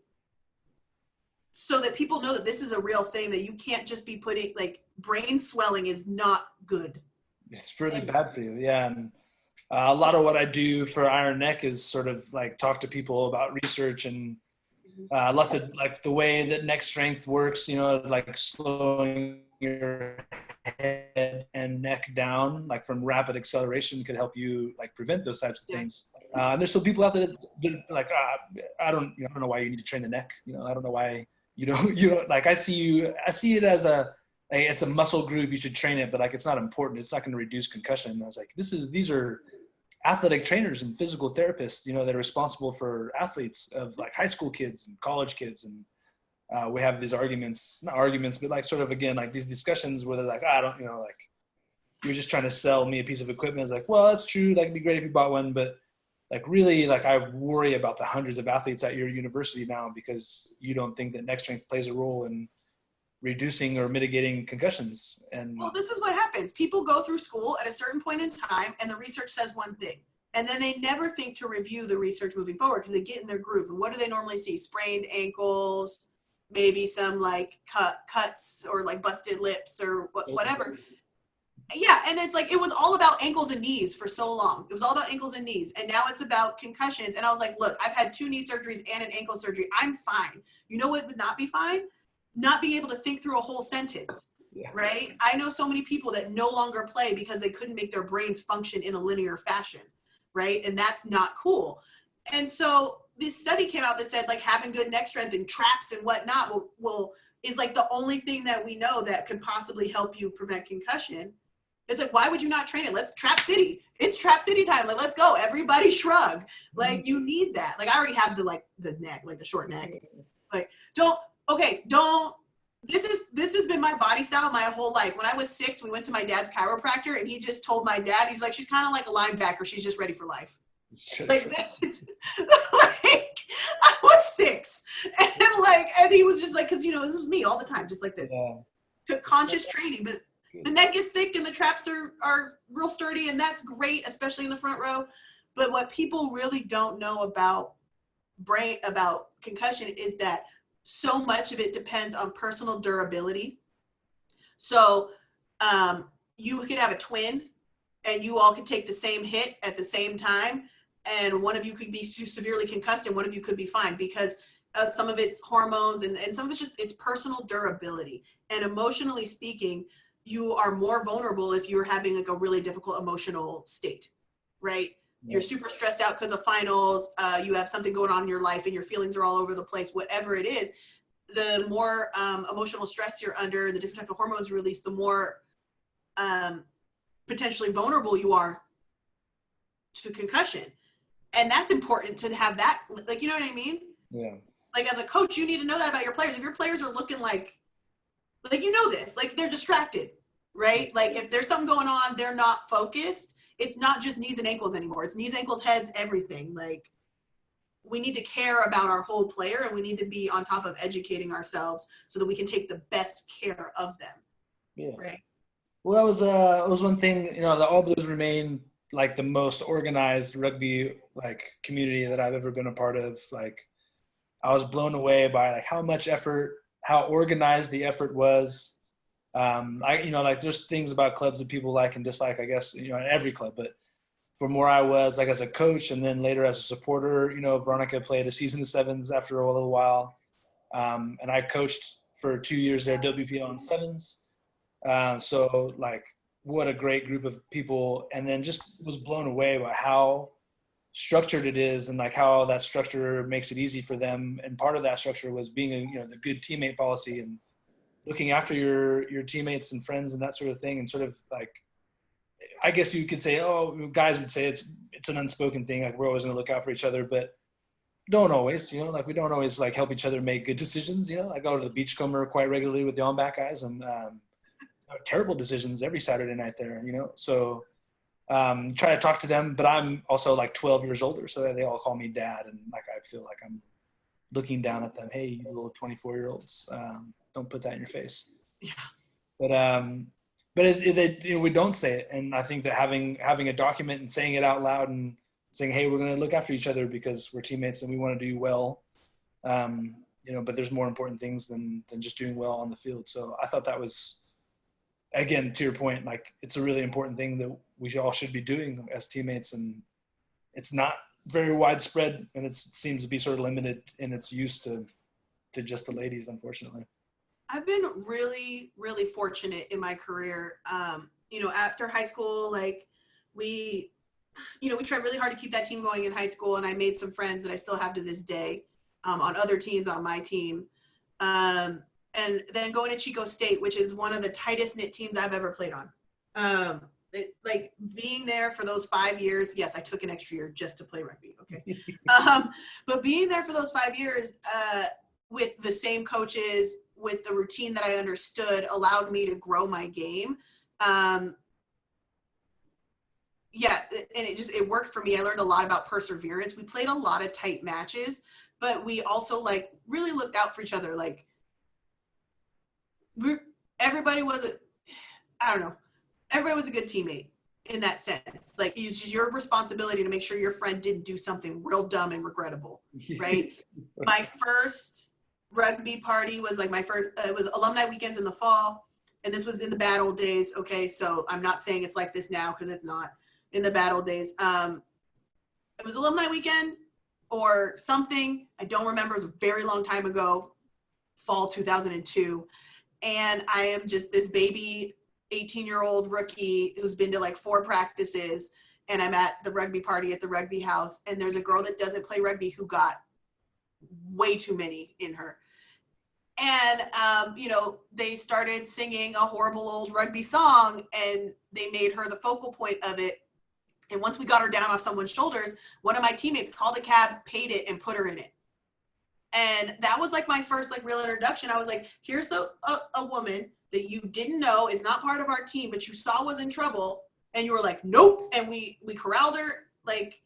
so that people know that this is a real thing, that you can't just be putting, like, brain swelling is not good. It's really bad for you, yeah. And a lot of what I do for Iron Neck is sort of like talk to people about research and lots of like the way that neck strength works, you know, like slowing your head and neck down, like from rapid acceleration, could help you like prevent those types of things. And there's some people out there that like, I don't know why you need to train the neck. You know, I don't know why you don't like, I see it as it's a muscle group. You should train it, but like, it's not important. It's not going to reduce concussion. And I was like, these are athletic trainers and physical therapists, you know, that are responsible for athletes of like high school kids and college kids. And we have these not arguments, but like sort of, again, like these discussions where they're like, I don't, you know, like you're just trying to sell me a piece of equipment. It's like, well, that's true. That could be great if you bought one. But like, really, like I worry about the hundreds of athletes at your university now because you don't think that neck strength plays a role in reducing or mitigating concussions. And well, this is what happens. People go through school at a certain point in time, and the research says one thing, and then they never think to review the research moving forward because they get in their groove. And what do they normally see? Sprained ankles, maybe some like cuts or like busted lips or whatever. Yeah, and it's like, it was all about ankles and knees for so long. It was all about ankles and knees, and now it's about concussions. And I was like, look, I've had 2 knee surgeries and an ankle surgery. I'm fine. You know what would not be fine? Not being able to think through a whole sentence, right? I know so many people that no longer play because they couldn't make their brains function in a linear fashion, right? And that's not cool. And so this study came out that said like having good neck strength and traps and whatnot is like the only thing that we know that could possibly help you prevent concussion. It's like, why would you not train it? Let's Trap City. It's Trap City time. Like, let's go. Everybody shrug. Like, you need that. Like, I already have the neck, like the short neck. Like, this has been my body style my whole life. When I was 6, we went to my dad's chiropractor, and he just told my dad, he's like, she's kind of like a linebacker. She's just ready for life. Like, this is, like, I was 6. And he was just like, because, you know, this was me all the time, just like this. Took conscious training, but the neck is thick and the traps are real sturdy, and that's great, especially in the front row. But what people really don't know about concussion is that so much of it depends on personal durability. So you could have a twin, and you all could take the same hit at the same time, and one of you could be severely concussed and one of you could be fine because some of it's hormones and some of it's personal durability. And emotionally speaking, you are more vulnerable if you're having like a really difficult emotional state, right? You're super stressed out because of finals, you have something going on in your life and your feelings are all over the place, whatever it is. The more emotional stress you're under, the different type of hormones released, the more potentially vulnerable you are to concussion. And that's important to have that, like, you know what I mean? Yeah. Like, as a coach, you need to know that about your players. If your players are looking like you know this, like they're distracted, right? Like if there's something going on, they're not focused. It's not just knees and ankles anymore. It's knees, ankles, heads, everything. Like we need to care about our whole player, and we need to be on top of educating ourselves so that we can take the best care of them. Yeah. Right. Well, that was one thing, the All Blues remain like the most organized rugby like community that I've ever been a part of. Like I was blown away by like how much effort, how organized the effort was. Like there's things about clubs that people like and dislike, I guess, in every club, but from where I was like as a coach and then later as a supporter, Veronica played a season of sevens after a little while. And I coached for 2 years there, WPL on sevens. So like what a great group of people, and then just was blown away by how structured it is and like how that structure makes it easy for them. And part of that structure was being the good teammate policy and looking after your teammates and friends and that sort of thing. And sort of like, I guess you could say, guys would say it's an unspoken thing. Like we're always going to look out for each other, but don't always, like we don't always like help each other make good decisions. I go to the Beachcomber quite regularly with the on-back guys, and terrible decisions every Saturday night there, So try to talk to them, but I'm also like 12 years older, so they all call me dad, and like I feel like I'm looking down at them. Hey, you little 24-year-olds, don't put that in your face. Yeah. But we don't say it, and I think that having a document and saying it out loud and saying, hey, we're going to look after each other because we're teammates and we want to do well. But there's more important things than just doing well on the field. So I thought that was, again, to your point, like it's a really important thing that we all should be doing as teammates, and it's not very widespread, and it seems to be sort of limited in its use to just the ladies, unfortunately. I've been really, really fortunate in my career. After high school, like we tried really hard to keep that team going in high school, and I made some friends that I still have to this day on other teams on my team. And then going to Chico State, which is one of the tightest knit teams I've ever played on. Like being there for those 5 years, yes, I took an extra year just to play rugby. Okay. But being there for those 5 years with the same coaches, with the routine that I understood, allowed me to grow my game. And it worked for me. I learned a lot about perseverance. We played a lot of tight matches, but we also like really looked out for each other. Like everybody was a good teammate in that sense. Like it's just your responsibility to make sure your friend didn't do something real dumb and regrettable, right? My first rugby party was like it was alumni weekends in the fall, and this was in the bad old days. Okay, so I'm not saying it's like this now because it's not. In the bad old days, it was alumni weekend or something. I don't remember. It was a very long time ago, fall 2002, and I am just this baby 18-year-old rookie who's been to like 4 practices, and I'm at the rugby party at the rugby house, and there's a girl that doesn't play rugby who got way too many in her. And, they started singing a horrible old rugby song, and they made her the focal point of it. And once we got her down off someone's shoulders, one of my teammates called a cab, paid it, and put her in it. And that was like my first like real introduction. I was like, here's a woman that you didn't know is not part of our team, but you saw was in trouble. And you were like, nope. And we corralled her, like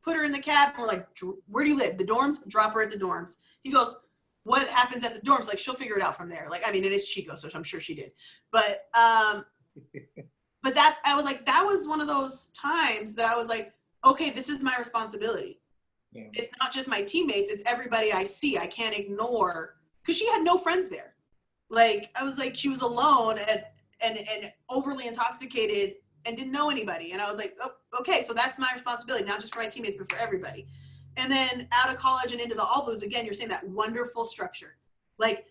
put her in the cab. And we're like, where do you live? The dorms? Drop her at the dorms. He goes, what happens at the dorms? Like, she'll figure it out from there. Like, I mean, it is Chico, so I'm sure she did. But I was like, that was one of those times that I was like, okay, this is my responsibility. Yeah. It's not just my teammates, it's everybody I see. I can't ignore, because she had no friends there. Like, I was like, she was alone and overly intoxicated and didn't know anybody. And I was like, oh, okay, so that's my responsibility, not just for my teammates, but for everybody. And then out of college and into the All Blues, again, you're saying that wonderful structure. Like,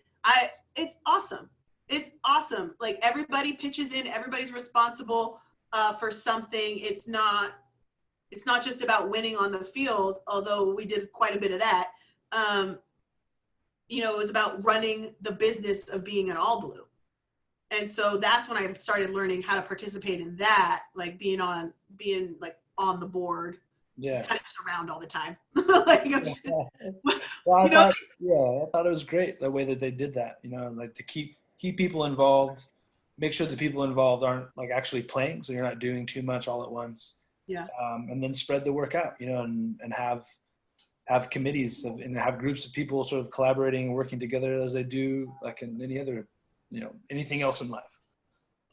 it's awesome. It's awesome. Like, everybody pitches in, everybody's responsible for something. It's not just about winning on the field, although we did quite a bit of that. It was about running the business of being an All Blue. And so that's when I started learning how to participate in that, like being on the board. Yeah. Just kind of just around all the time. I thought it was great the way that they did that, like to keep people involved, make sure the people involved aren't like actually playing, so you're not doing too much all at once. Yeah. And then spread the work out, and have committees and have groups of people sort of collaborating, working together as they do like in any other, anything else in life.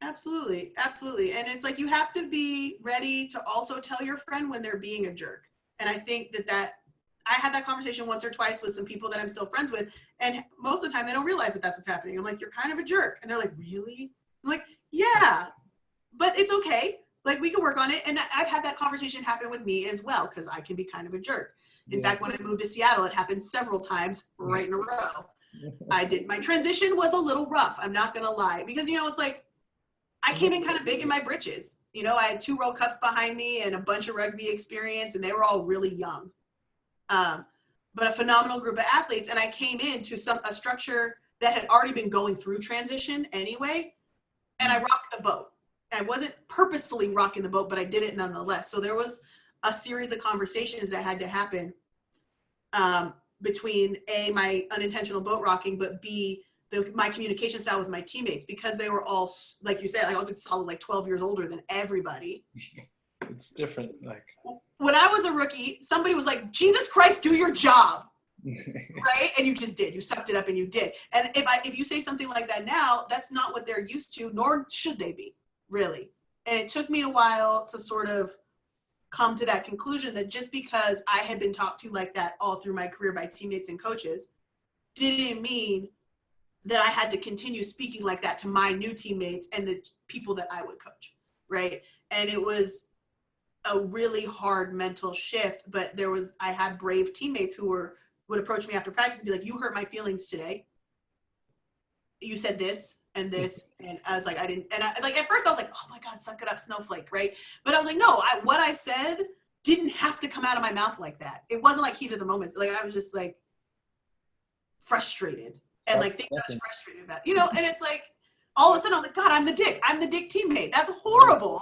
Absolutely. Absolutely. And it's like, you have to be ready to also tell your friend when they're being a jerk. And I think that I had that conversation once or twice with some people that I'm still friends with. And most of the time they don't realize that that's what's happening. I'm like, you're kind of a jerk. And they're like, really? I'm like, yeah, but it's okay. Like, we can work on it. And I've had that conversation happen with me as well, because I can be kind of a jerk. In fact, when I moved to Seattle, it happened several times right in a row. My transition was a little rough. I'm not going to lie, because, it's like, I came in kind of big in my britches. I had 2 World Cups behind me and a bunch of rugby experience, and they were all really young. But a phenomenal group of athletes. And I came into a structure that had already been going through transition anyway. And I rocked the boat. I wasn't purposefully rocking the boat, but I did it nonetheless. So there was a series of conversations that had to happen between A, my unintentional boat rocking, but B, my communication style with my teammates, because they were all, like you said, I was solid like 12 years older than everybody. It's different. Like, when I was a rookie, somebody was like, Jesus Christ, do your job. Right? And you just did. You sucked it up and you did. And if you say something like that now, that's not what they're used to, nor should they be, really. And it took me a while to sort of come to that conclusion that just because I had been talked to like that all through my career by teammates and coaches didn't mean that I had to continue speaking like that to my new teammates and the people that I would coach, right? And it was a really hard mental shift, but I had brave teammates who would approach me after practice and be like, you hurt my feelings today. You said this and this. And I was like, I didn't, and at first I was like, oh my God, suck it up, snowflake, right? But I was like, no, what I said didn't have to come out of my mouth like that. It wasn't like heat of the moment. Like, I was just like frustrated and like things I was frustrated about, and it's like, all of a sudden I was like, God, I'm the dick teammate. That's horrible.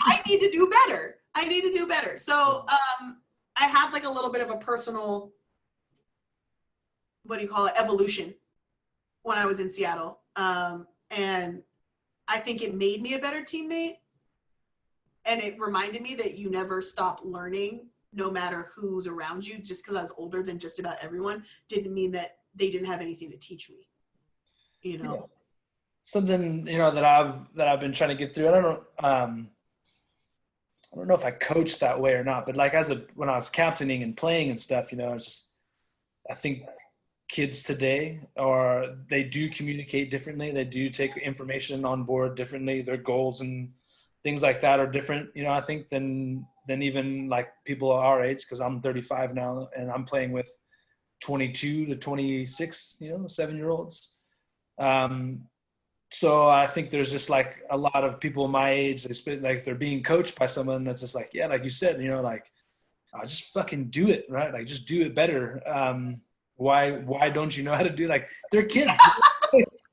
I need to do better. So I had like a little bit of a personal, evolution when I was in Seattle. And I think it made me a better teammate. And it reminded me that you never stop learning, no matter who's around you. Just because I was older than just about everyone didn't mean that they didn't have anything to teach me, Yeah. Something, that I've been trying to get through. I don't know if I coached that way or not, but like when I was captaining and playing and stuff, I think kids today they do communicate differently. They do take information on board differently. Their goals and things like that are different, I think than even like people our age, because I'm 35 now and I'm playing with 22 to 26, 7-year-olds. So I think there's just like a lot of people my age, like they're being coached by someone that's just like, yeah, like you said, like, just fucking do it, right? Like, just do it better. Why don't you know how to do, like, they're kids.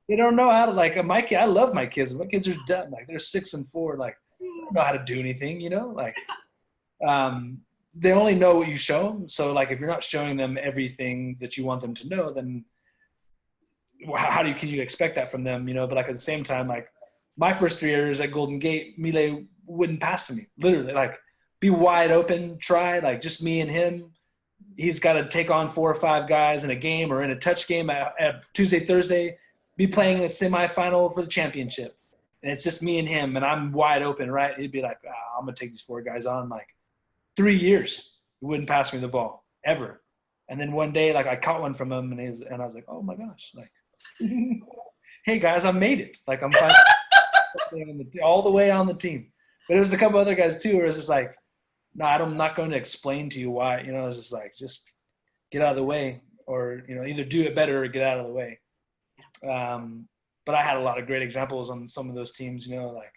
They don't know how to, like, my kid, I love my kids. My kids are dumb. Like, they're 6 and 4. Like, they don't know how to do anything, like, they only know what you show them. So like, if you're not showing them everything that you want them to know, then can you expect that from them, but like at the same time, like my first 3 years at Golden Gate, Mile wouldn't pass to me, literally, like be wide open, try, like just me and him. He's got to take on 4 or 5 guys in a game or in a touch game at Tuesday, Thursday, be playing in a semifinal for the championship. And it's just me and him and I'm wide open, right? He'd be like, I'm going to take these 4 guys on. Like 3 years, he wouldn't pass me the ball ever. And then one day, like I caught one from him and I was like, oh my gosh, like, hey guys, I made it. Like I'm finally all the way on the team. But there was a couple other guys too, where it's just like, no, I'm not going to explain to you why. It's just like, just get out of the way, or either do it better or get out of the way. But I had a lot of great examples on some of those teams. Like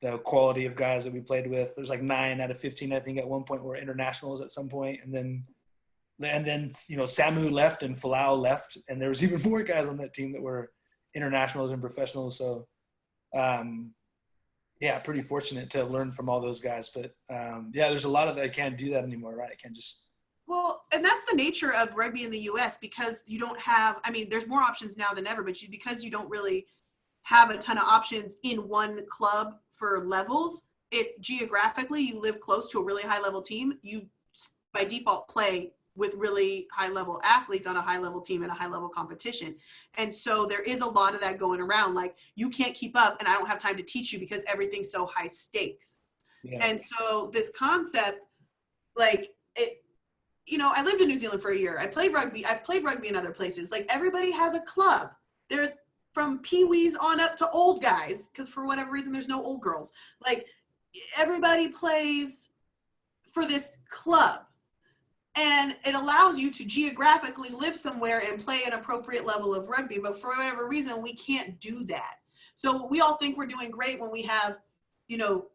the quality of guys that we played with. There's like 9 out of 15, I think, at one point were internationals at some point, and then Samu left and Falau left, and there was even more guys on that team that were internationals and professionals. So, pretty fortunate to have learned from all those guys. But there's a lot of that. I can't do that anymore, right? I can't just. Well, and that's the nature of rugby in the U.S. because you don't have. I mean, there's more options now than ever, but because you don't really have a ton of options in one club for levels. If geographically you live close to a really high level team, you by default play with really high level athletes on a high level team in a high level competition. And so there is a lot of that going around. Like, you can't keep up and I don't have time to teach you because everything's so high stakes. Yeah. And so this concept, like, it, you know, I lived in New Zealand for a year. I played rugby. I've played rugby in other places. Like, everybody has a club. There's from peewees on up to old guys, because for whatever reason, there's no old girls. Like, everybody plays for this club. And it allows you to geographically live somewhere and play an appropriate level of rugby. But for whatever reason, we can't do that. So we all think we're doing great when we have, you know,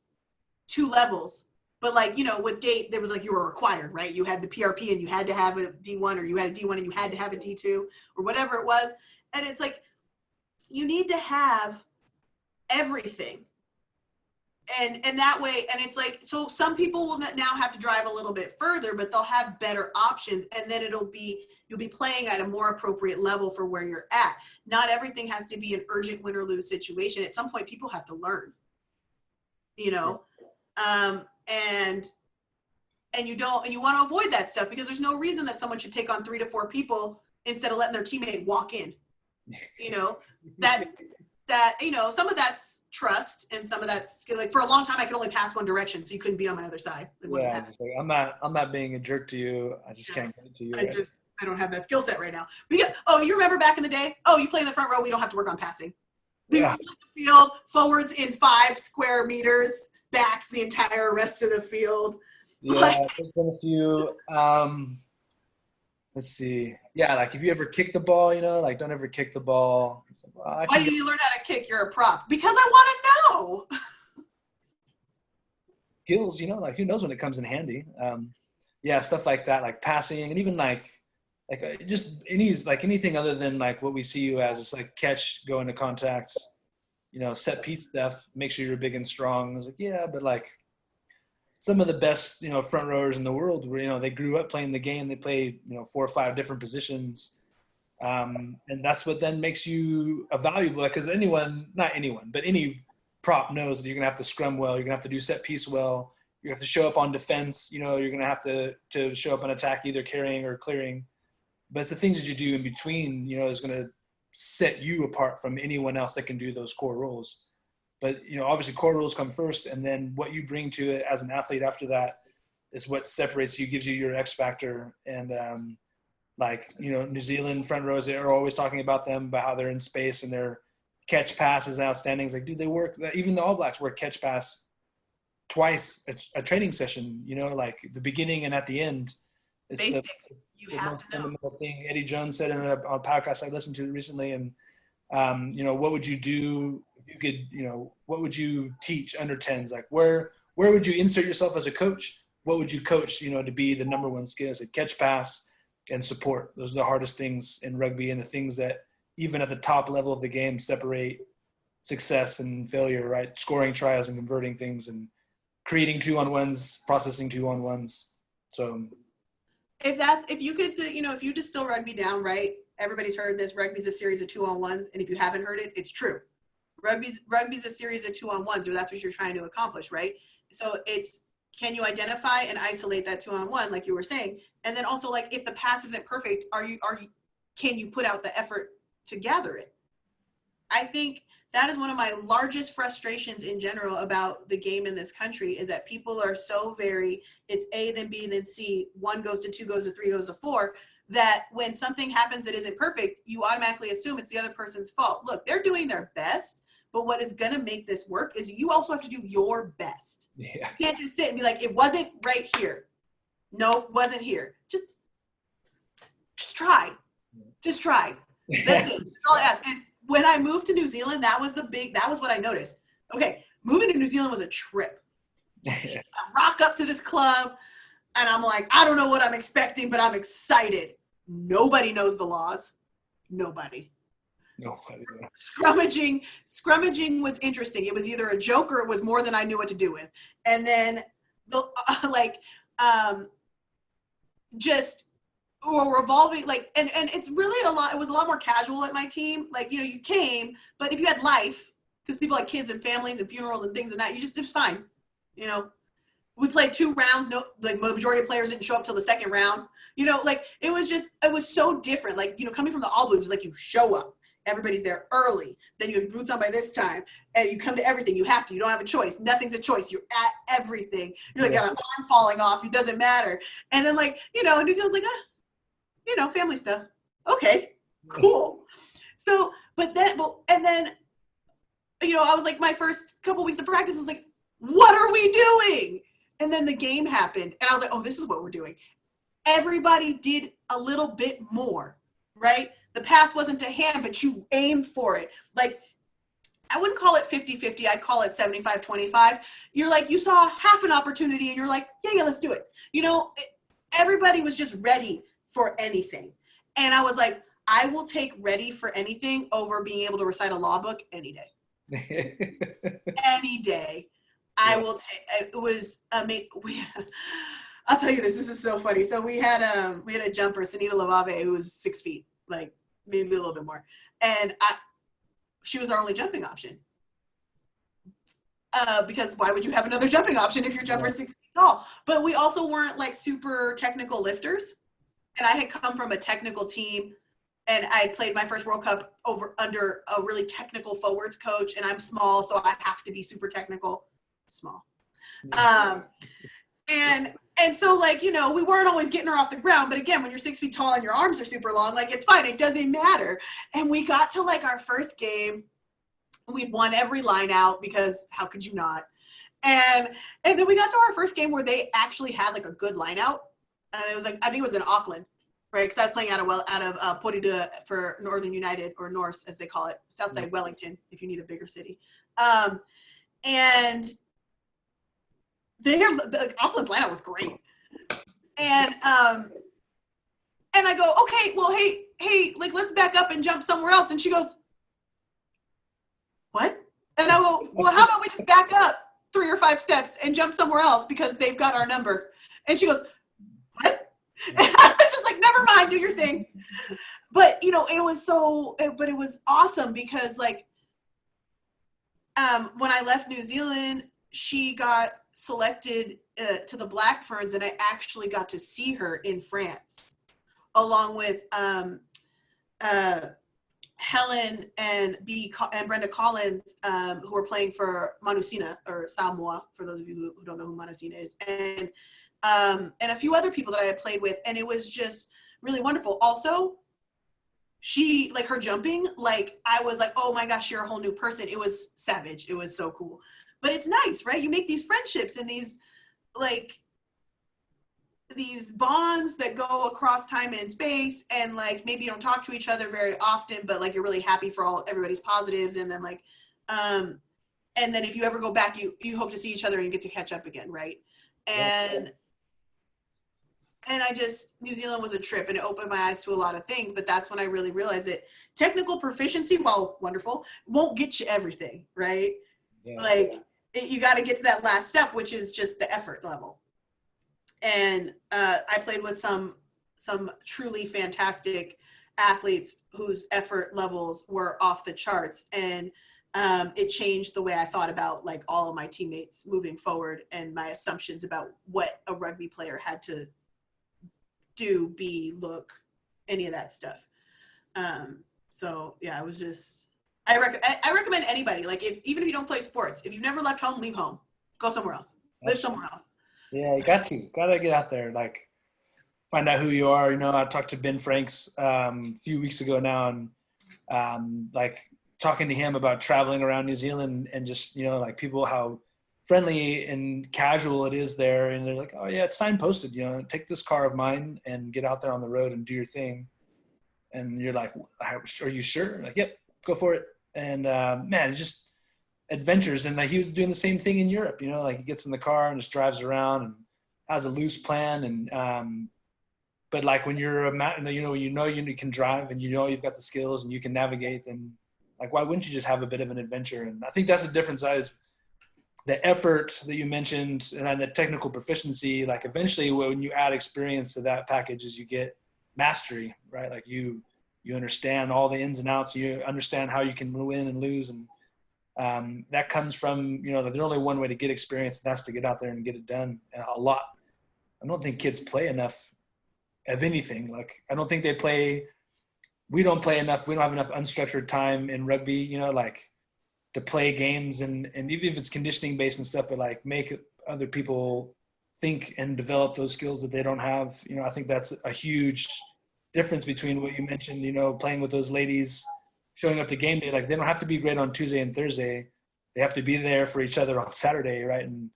2 levels. But like, you know, with Gate, there was like, you were required, right? You had the PRP and you had to have a D1, or you had a D1 and you had to have a D2 or whatever it was. And it's like, you need to have everything. And that way, and it's like, so some people will now have to drive a little bit further, but they'll have better options. And then you'll be playing at a more appropriate level for where you're at. Not everything has to be an urgent win or lose situation. At some point, people have to learn, you know? And you want to avoid that stuff, because there's no reason that someone should take on 3 to 4 people instead of letting their teammate walk in, you know, that, you know, some of that's trust and some of that's skill. Like, for a long time, I could only pass one direction, so you couldn't be on my other side. Yeah, just like, I'm not being a jerk to you. I just can't get it to you. I don't have that skill set right now. You remember back in the day? Oh, you play in the front row. We don't have to work on passing. You split the field forwards in 5 square meters, backs the entire rest of the field. Yeah, there's been a few. Let's see. Yeah, like, if you ever kick the ball, you know, like, don't ever kick the ball. Why did you learn how to kick? You're a prop. Because I want to know. Skills, you know, like, who knows when it comes in handy. Yeah, stuff like that, like passing, and even like just anything other than like what we see you as. It's like catch, go into contacts, you know, set piece stuff, make sure you're big and strong. I was like, yeah, but like, some of the best, you know, front rowers in the world were, you know, they grew up playing the game. They played, you know, 4 or 5 different positions. And that's what then makes you a valuable, because not anyone, but any prop knows that you're going to have to scrum well. You're going to have to do set piece well. You have to show up on defense. You know, you're going to have to show up on attack, either carrying or clearing. But it's the things that you do in between, you know, is going to set you apart from anyone else that can do those core roles. But, you know, obviously core rules come first, and then what you bring to it as an athlete after that is what separates you, gives you your X factor. And like, you know, New Zealand front rows, they're always talking about them, about how they're in space and their catch pass is outstanding. It's like, dude, they work, even the All Blacks work catch pass twice a training session, you know, like the beginning and at the end. It's basic. The most fundamental thing. Eddie Jones said in a podcast I listened to recently, and you know, what would you do if you could, you know, what would you teach under 10s? Like, where would you insert yourself as a coach? What would you coach, you know, to be the number one skills? Like catch, pass, and support. Those are the hardest things in rugby, and the things that even at the top level of the game separate success and failure, right? Scoring tries and converting things and creating 2-on-1s, processing 2-on-1s. So if you could, you know, if you distill rugby down, right? Everybody's heard this. Rugby's a series of 2-on-1s. And if you haven't heard it, it's true. Rugby's a series of 2-on-1s, or that's what you're trying to accomplish, right? So it's, can you identify and isolate that 2-on-1, like you were saying? And then also, like, if the pass isn't perfect, can you put out the effort to gather it? I think that is one of my largest frustrations in general about the game in this country, is that people are so very, it's A, then B, then C, 1 goes to 2, goes to 3, goes to 4, that when something happens that isn't perfect, you automatically assume it's the other person's fault. Look, they're doing their best, but what is going to make this work is you also have to do your best. Yeah. You can't just sit and be like, it wasn't right here. No, wasn't here. Just try. Just try. That's it. That's all I ask. And when I moved to New Zealand, that was what I noticed. Okay, moving to New Zealand was a trip. I rock up to this club, and I'm like, I don't know what I'm expecting, but I'm excited. Nobody knows the laws. Nobody. Scrummaging was interesting. It was either a joke or it was more than I knew what to do with. And then just or revolving, like, and it's really it was a lot more casual at my team. Like, you know, you came, but if you had life, because people had kids and families and funerals and things and that, it was fine. You know, we played 2 rounds. No, like, the majority of players didn't show up till the second round. You know, like, it was so different. Like, you know, coming from the All Blues, like, you show up. Everybody's there early. Then you have boots on by this time. And you come to everything. You have to. You don't have a choice. Nothing's a choice. You're at everything. You're like, got an arm falling off. It doesn't matter. And then, like, you know, New Zealand's like, you know, family stuff. Okay, cool. So, and then, you know, I was like, my first couple weeks of practice was like, what are we doing? And then the game happened. And I was like, oh, this is what we're doing. Everybody did a little bit more, right? The pass wasn't to hand, but you aimed for it. Like, I wouldn't call it 50-50. I'd call it 75-25. You're like, you saw half an opportunity and you're like, yeah, let's do it. You know, everybody was just ready for anything. And I was like, I will take ready for anything over being able to recite a law book any day. Any day. I will take, it was amazing. I'll tell you this is so funny. So we had a jumper, Sunita Lavave, who was 6 feet, like maybe a little bit more. And she was our only jumping option. Because why would you have another jumping option if your jumper is 6 feet tall? But we also weren't like super technical lifters. And I had come from a technical team, and I had played my first World Cup under a really technical forwards coach, and I'm small, so I have to be super technical. Small. And so, like, you know, we weren't always getting her off the ground, but again, when you're 6 feet tall and your arms are super long, like, it's fine. It doesn't matter. And we got to like our first game. We'd won every line out because how could you not? And then we got to our first game where they actually had like a good line out. And it was like, I think it was in Auckland, right? Because I was playing out of Porirua for Northern United, or Norse as they call it, Southside Wellington, if you need a bigger city. And the Auckland's line out was great. And I go, okay, well, hey, like, let's back up and jump somewhere else. And she goes, what? And I go, well, how about we just back up 3 or 5 steps and jump somewhere else because they've got our number. And she goes, what? And I was just like, never mind, do your thing. But, you know, it was awesome because, like, when I left New Zealand, she got selected to the Black Ferns, and I actually got to see her in France, along with Helen and Brenda Collins, who were playing for Manusina, or Samoa, for those of you who don't know who Manusina is, and a few other people that I had played with, and it was just really wonderful. Also, she, like, her jumping, like, I was like, oh my gosh, you're a whole new person. It was savage. It was so cool. But it's nice, right? You make these friendships and these, like, these bonds that go across time and space, and, like, maybe you don't talk to each other very often, but, like, you're really happy for everybody's positives, and then, like, and then if you ever go back, you hope to see each other and you get to catch up again, right? And New Zealand was a trip, and it opened my eyes to a lot of things, but that's when I really realized that technical proficiency, while wonderful, won't get you everything, right? Yeah. Like, you got to get to that last step, which is just the effort level. And I played with some truly fantastic athletes whose effort levels were off the charts, and it changed the way I thought about, like, all of my teammates moving forward and my assumptions about what a rugby player had to do, be, look, any of that stuff. So yeah, I was just, I recommend anybody, like, even if you don't play sports, if you've never left home, leave home, go somewhere else, live somewhere else. Yeah, you gotta get out there, like, find out who you are. You know, I talked to Ben Franks a few weeks ago now, and like, talking to him about traveling around New Zealand and just, you know, like, people, how friendly and casual it is there. And they're like, oh yeah, it's signposted, you know, take this car of mine and get out there on the road and do your thing. And you're like, are you sure? Like, yep, go for it. And man, it's just adventures. And like, he was doing the same thing in Europe, you know, like, he gets in the car and just drives around and has a loose plan. And but like, when you're you can drive, and you know you've got the skills and you can navigate, and like, why wouldn't you just have a bit of an adventure? And I think that's the difference. Is the effort that you mentioned and the technical proficiency. Like, eventually when you add experience to that package, as you get mastery, right? Like you understand all the ins and outs. You understand how you can win and lose, and that comes from, there's only one way to get experience, and that's to get out there and get it done a lot. I don't think kids play enough of anything. Like, I don't think we don't play enough. We don't have enough unstructured time in rugby, like to play games and even if it's conditioning based and stuff, but like make other people think and develop those skills that they don't have. I think that's a huge difference between what you mentioned, playing with those ladies, showing up to game day. Like, they don't have to be great on Tuesday and Thursday. They have to be there for each other on Saturday, right? And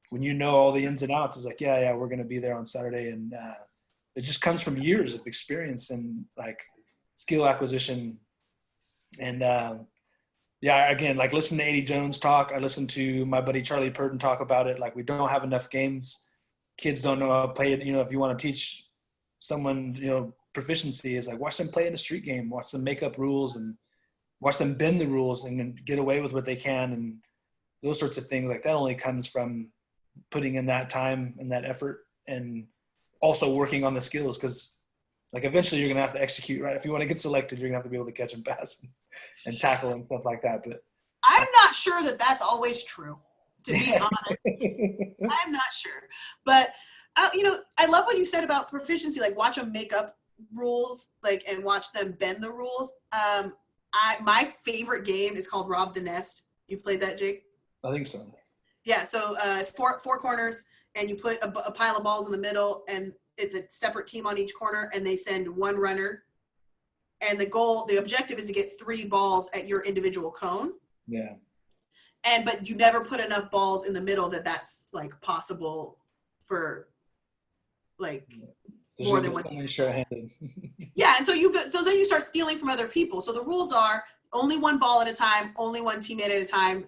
when you know all the ins and outs, it's like, yeah, we're going to be there on Saturday. And it just comes from years of experience and like skill acquisition. And again, like, listen to Eddie Jones talk. I listen to my buddy Charlie Purden talk about it. Like, we don't have enough games. Kids don't know how to play it. If you want to teach someone, proficiency, is like, watch them play in a street game, watch them make up rules and watch them bend the rules and then get away with what they can. And those sorts of things, like, that only comes from putting in that time and that effort, and also working on the skills. Cause like, eventually you're going to have to execute, right? If you want to get selected, you're gonna have to be able to catch and pass and tackle and stuff like that. But I'm not sure that that's always true, to be honest. I'm not sure, but I love what you said about proficiency. Like, watch them make up rules, like, and watch them bend the rules. My favorite game is called Rob the Nest. You played that, Jake? I think so. Yeah. So it's four corners, and you put a pile of balls in the middle, and it's a separate team on each corner, and they send one runner. And the objective is to get 3 balls at your individual cone. Yeah. But you never put enough balls in the middle that's like possible for like more than one team. Yeah, and so then you start stealing from other people. So the rules are only 1 ball at a time, only 1 teammate at a time,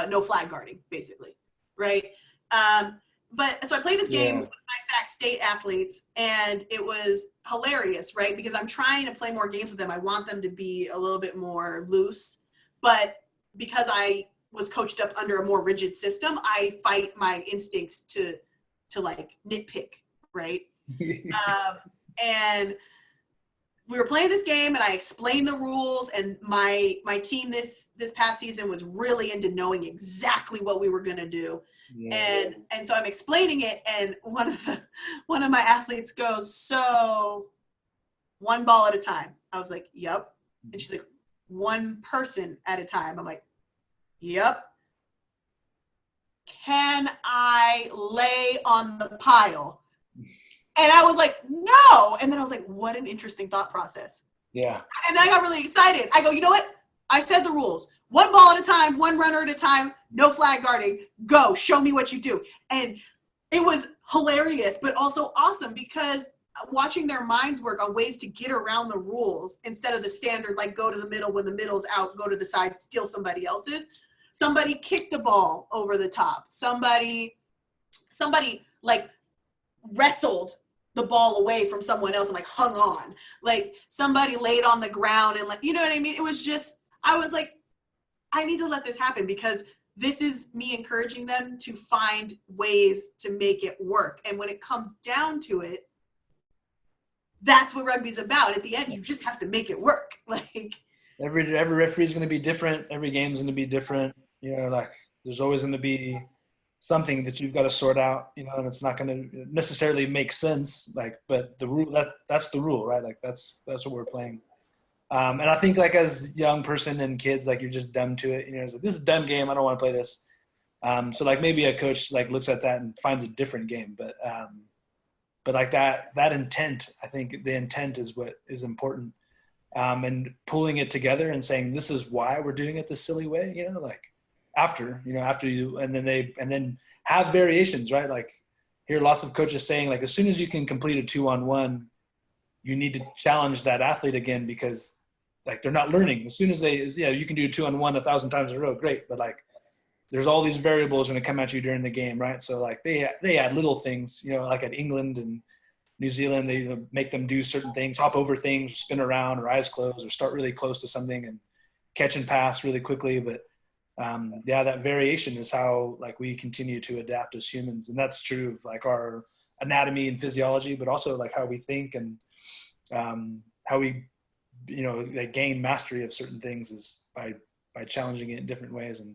no flag guarding, basically, right? But so I played this game with my Sac State athletes, and it was hilarious, right? Because I'm trying to play more games with them. I want them to be a little bit more loose, but because I was coached up under a more rigid system, I fight my instincts to like nitpick, right? And we were playing this game, and I explained the rules, and my team this past season was really into knowing exactly what we were going to do. Yeah. And so I'm explaining it, and one of my athletes goes, "So 1 ball at a time?" I was like, "Yep." And she's like, "1 person at a time?" I'm like, "Yep." "Can I lay on the pile?" And I was like, "No." And then I was like, what an interesting thought process. Yeah. And then I got really excited. I go, "You know what? I said the rules. 1 ball at a time, 1 runner at a time, no flag guarding. Go, show me what you do." And it was hilarious, but also awesome, because watching their minds work on ways to get around the rules instead of the standard, like, go to the middle when the middle's out, go to the side, steal somebody else's. Somebody kicked a ball over the top. Somebody like wrestled the ball away from someone else and like hung on. Like, somebody laid on the ground and, like, you know what I mean? It was just, I was like, I need to let this happen, because this is me encouraging them to find ways to make it work. And when it comes down to it, that's what rugby's about. At the end, you just have to make it work. Like, every referee is going to be different. Every game's going to be different. Like, there's always going to be something that you've got to sort out, and it's not going to necessarily make sense. Like, but the rule, that's the rule, right? Like, that's what we're playing. And I think, like, as young person and kids, like, you're just dumb to it. It's like, this is a dumb game. I don't want to play this. So like, maybe a coach like looks at that and finds a different game, but like that intent, I think the intent is what is important. And pulling it together and saying, this is why we're doing it this silly way, like after you, and then have variations, right? Like, hear lots of coaches saying, like, as soon as you can complete a 2-on-1, you need to challenge that athlete again, because like, they're not learning. As soon as you can do 2-on-1 1,000 times in a row, great. But like, there's all these variables going to come at you during the game, right? So like, they add little things, like at England and New Zealand, they make them do certain things, hop over things, spin around, or eyes closed, or start really close to something and catch and pass really quickly. But that variation is how, like, we continue to adapt as humans. And that's true of like our anatomy and physiology, but also like how we think and how we, like gain mastery of certain things is by challenging it in different ways. And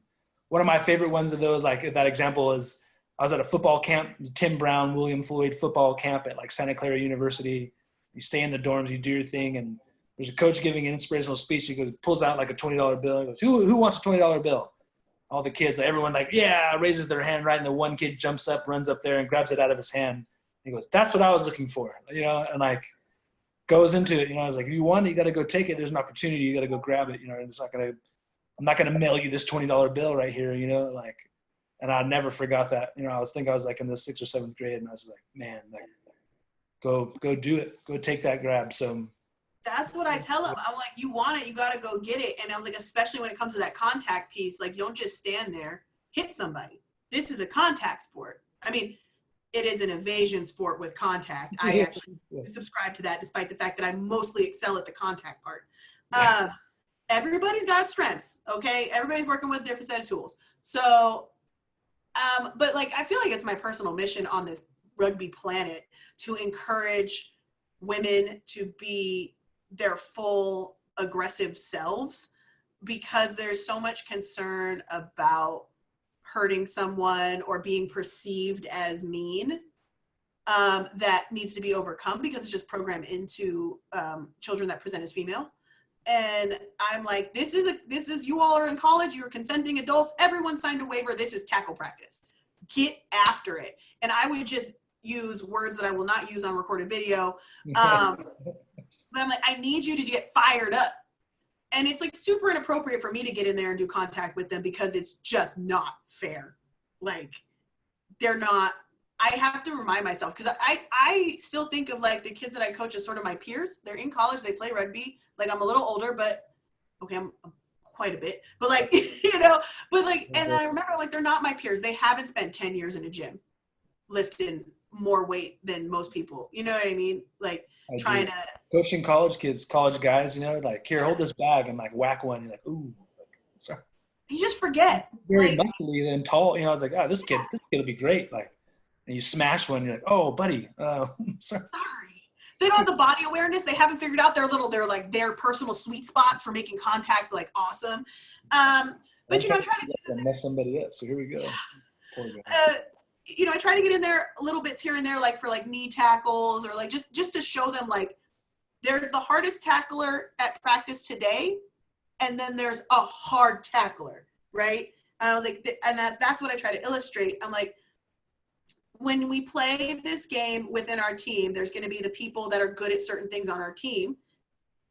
one of my favorite ones of those, like that example, is I was at a football camp, Tim Brown, William Floyd football camp at like Santa Clara University. You stay in the dorms, you do your thing, and there's a coach giving an inspirational speech. He goes, pulls out like a $20 bill. He goes, who wants a $20 bill? All the kids, everyone like, yeah, raises their hand, right? And the one kid jumps up, runs up there and grabs it out of his hand. He goes, that's what I was looking for, and like goes into it. I was like, if you want it, you got to go take it. There's an opportunity. You got to go grab it. I'm not going to mail you this $20 bill right here, like, and I never forgot that. I was like in the 6th or 7th grade, and I was like, man, like, go do it. Go take that grab. So that's what I tell them. I'm like, you want it, you got to go get it. And I was like, especially when it comes to that contact piece, like, don't just stand there, hit somebody. This is a contact sport. I mean, it is an evasion sport with contact. I actually subscribe to that, despite the fact that I mostly excel at the contact part. Everybody's got strengths, okay? Everybody's working with a different set of tools. So, but like, I feel like it's my personal mission on this rugby planet to encourage women to be their full aggressive selves, because there's so much concern about hurting someone or being perceived as mean that needs to be overcome, because it's just programmed into children that present as female. And I'm like, this is you all are in college, you're consenting adults, everyone signed a waiver, this is tackle practice. Get after it. And I would just use words that I will not use on recorded video. But I'm like, I need you to get fired up. And it's like super inappropriate for me to get in there and do contact with them, because it's just not fair. Like, they're not, I have to remind myself, because I still think of like the kids that I coach as sort of my peers. They're in college, they play rugby. Like, I'm a little older, but okay, I'm quite a bit, but like, but like, and I remember like, they're not my peers. They haven't spent 10 years in a gym lifting more weight than most people. You know what I mean? Like, trying to coaching college kids, college guys, like, here, hold this bag, and like whack one. You're like, ooh, sorry. You just forget. Very muscly and tall. I was like, oh, this kid will be great. Like, and you smash one. You're like, oh, buddy. Sorry. They don't have the body awareness. They haven't figured out their personal sweet spots for making contact like awesome. But I try to mess somebody up. So here we go. I try to get in there little bits here and there, like for like knee tackles, or like just to show them like there's the hardest tackler at practice today, and then there's a hard tackler, right? And I was like, and that's what I try to illustrate. I'm like, when we play this game within our team, there's going to be the people that are good at certain things on our team.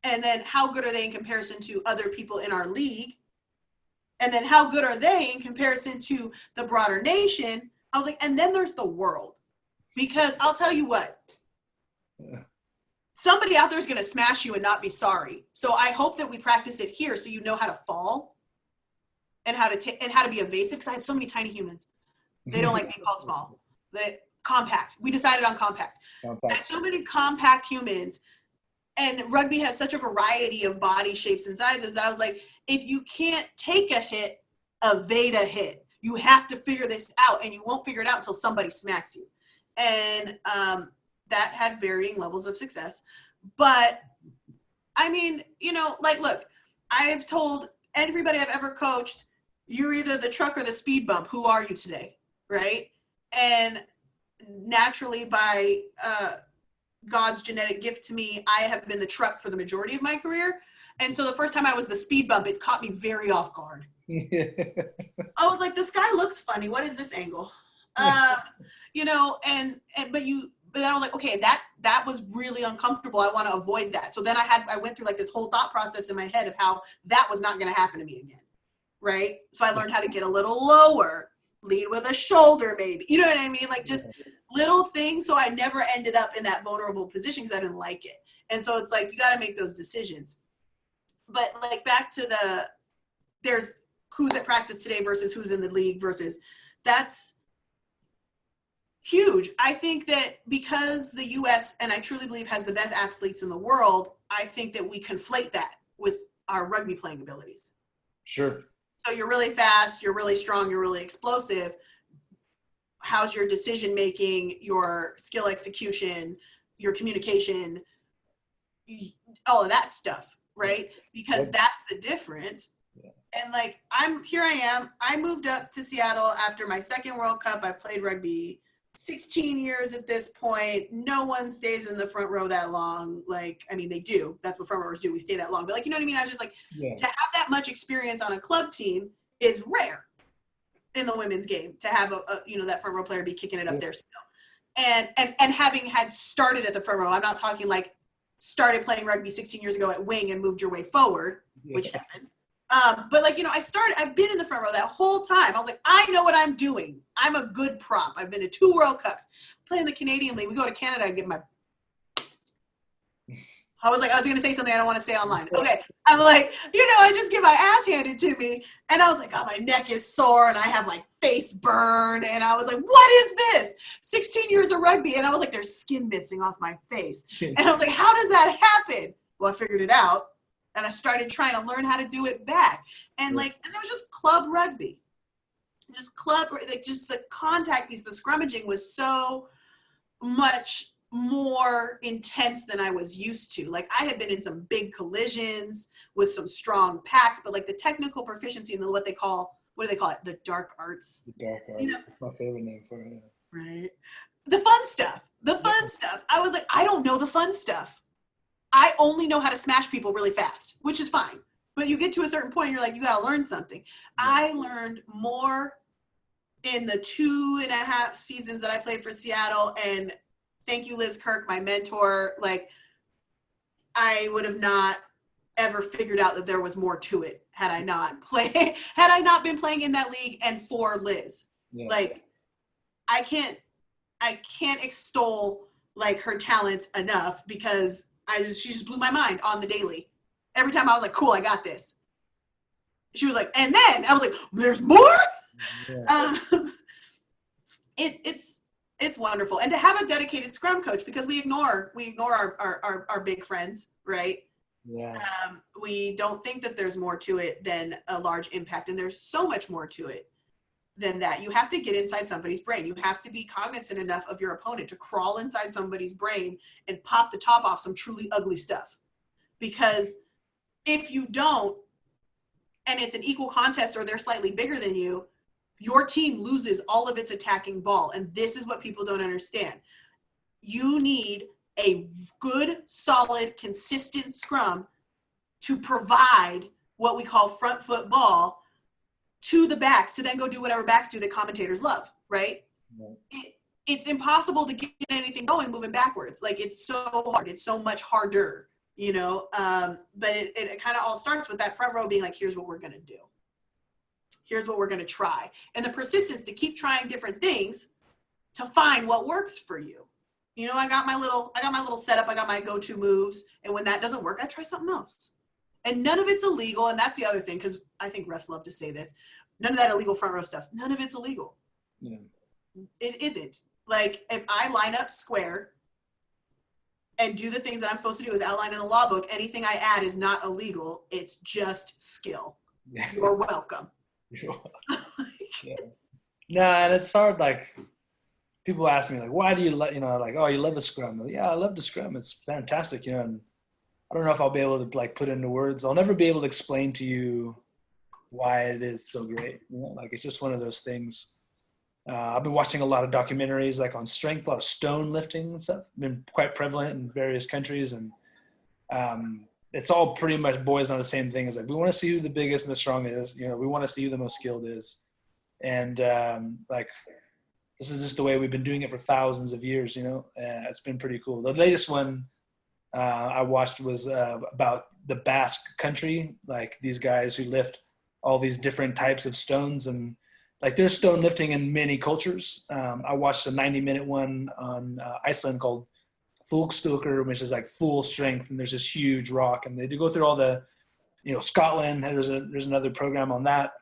And then how good are they in comparison to other people in our league? And then how good are they in comparison to the broader nation? I was like, and then there's the world. Because I'll tell you what, somebody out there is going to smash you and not be sorry. So I hope that we practice it here, so you know how to fall and how to be evasive. Because I had so many tiny humans. They don't like being called small. Compact. We decided on compact. I had so many compact humans, and rugby has such a variety of body shapes and sizes that I was like, if you can't take a hit, evade a hit. You have to figure this out, and you won't figure it out until somebody smacks you. And that had varying levels of success. But I mean, look, I've told everybody I've ever coached, you're either the truck or the speed bump. Who are you today? Right? And naturally, by God's genetic gift to me, I have been the truck for the majority of my career. And so the first time I was the speed bump, it caught me very off guard. I was like, the sky looks funny. What is this angle? But I was like, okay, that was really uncomfortable. I want to avoid that. So then I went through like this whole thought process in my head of how that was not going to happen to me again. Right. So I learned how to get a little lower, lead with a shoulder, maybe, you know what I mean? Like just little things. So I never ended up in that vulnerable position because I didn't like it. And so it's like, you got to make those decisions. But like back to there's who's at practice today versus who's in the league versus that's huge. I think that because the US, and I truly believe has the best athletes in the world, I think that we conflate that with our rugby playing abilities. Sure. So you're really fast, you're really strong, you're really explosive. How's your decision making, your skill execution, your communication? all of that stuff, right? Because that's the difference. Yeah. And like, here I am. I moved up to Seattle after my second World Cup. I played rugby 16 years at this point. No one stays in the front row that long. Like, I mean, they do. That's what front rowers do. We stay that long. But like, you know what I mean? I was just like, to have that much experience on a club team is rare in the women's game, to have that front row player be kicking it up there still. And having had started at the front row, I'm not talking like started playing rugby 16 years ago at wing and moved your way forward, which happens. But like, I've been in the front row that whole time. I was like, I know what I'm doing. I'm a good prop. I've been to 2 World Cups, playing the Canadian League. We go to Canada and get my, I was going to say something I don't want to say online. Okay. I'm like, I just get my ass handed to me. And I was like, oh, my neck is sore and I have like face burn. And I was like, what is this? 16 years of rugby. And I was like, there's skin missing off my face. And I was like, how does that happen? Well, I figured it out. And I started trying to learn how to do it back. And and there was just club rugby. Just the contact piece, the scrummaging was so much more intense than I was used to. Like, I had been in some big collisions with some strong packs, but like the technical proficiency and what do they call it? The dark arts. The dark arts. That's my favorite name for it. Right. The fun stuff. I was like, I don't know the fun stuff. I only know how to smash people really fast, which is fine. But you get to a certain point, you're like, you got to learn something. Yeah. I learned more in the 2.5 seasons that I played for Seattle. And thank you, Liz Kirk, my mentor. Like, I would have not ever figured out that there was more to it had I not been playing in that league and for Liz. Yeah. Like, I can't extol like her talents enough, because she just blew my mind on the daily. Every time I was like, cool, I got this. She was like, and then I was like, there's more? Yeah. It's wonderful. And to have a dedicated scrum coach, because we ignore our big friends, right? Yeah. We don't think that there's more to it than a large impact. And there's so much more to it than that. You have to get inside somebody's brain. You have to be cognizant enough of your opponent to crawl inside somebody's brain and pop the top off some truly ugly stuff. Because if you don't, and it's an equal contest or they're slightly bigger than you, your team loses all of its attacking ball. And this is what people don't understand. You need a good, solid, consistent scrum to provide what we call front foot ball to the backs to then go do whatever backs do that commentators love, right? Right. It's impossible to get anything going moving backwards. Like, it's so hard. It's so much harder, but it kind of all starts with that front row being like, here's what we're going to do. Here's what we're going to try. And the persistence to keep trying different things to find what works for you. I got my little setup. I got my go-to moves. And when that doesn't work, I try something else. And none of it's illegal. And that's the other thing, because I think refs love to say this. None of that illegal front row stuff. None of it's illegal. Yeah. It isn't. Like, if I line up square and do the things that I'm supposed to do as outlined in the law book, anything I add is not illegal. It's just skill. Yeah. You're welcome. Yeah. No, and it's hard. Like, people ask me, like, why do you oh, you love the scrum? Like, yeah, I love the scrum. It's fantastic, and I don't know if I'll be able to like put into words. I'll never be able to explain to you why it is so great. Like, it's just one of those things. I've been watching a lot of documentaries like on strength, a lot of stone lifting and stuff. Been quite prevalent in various countries, and it's all pretty much boils on the same thing. It's like, we want to see who the biggest and the strongest is. We want to see who the most skilled is, and like, this is just the way we've been doing it for thousands of years. It's been pretty cool. The latest one I watched was about the Basque country, like these guys who lift all these different types of stones, and like, there's stone lifting in many cultures. I watched a 90-minute one on Iceland called Fulkstoker, which is like full strength, and there's this huge rock, and they do go through all the, Scotland. There's another program on that,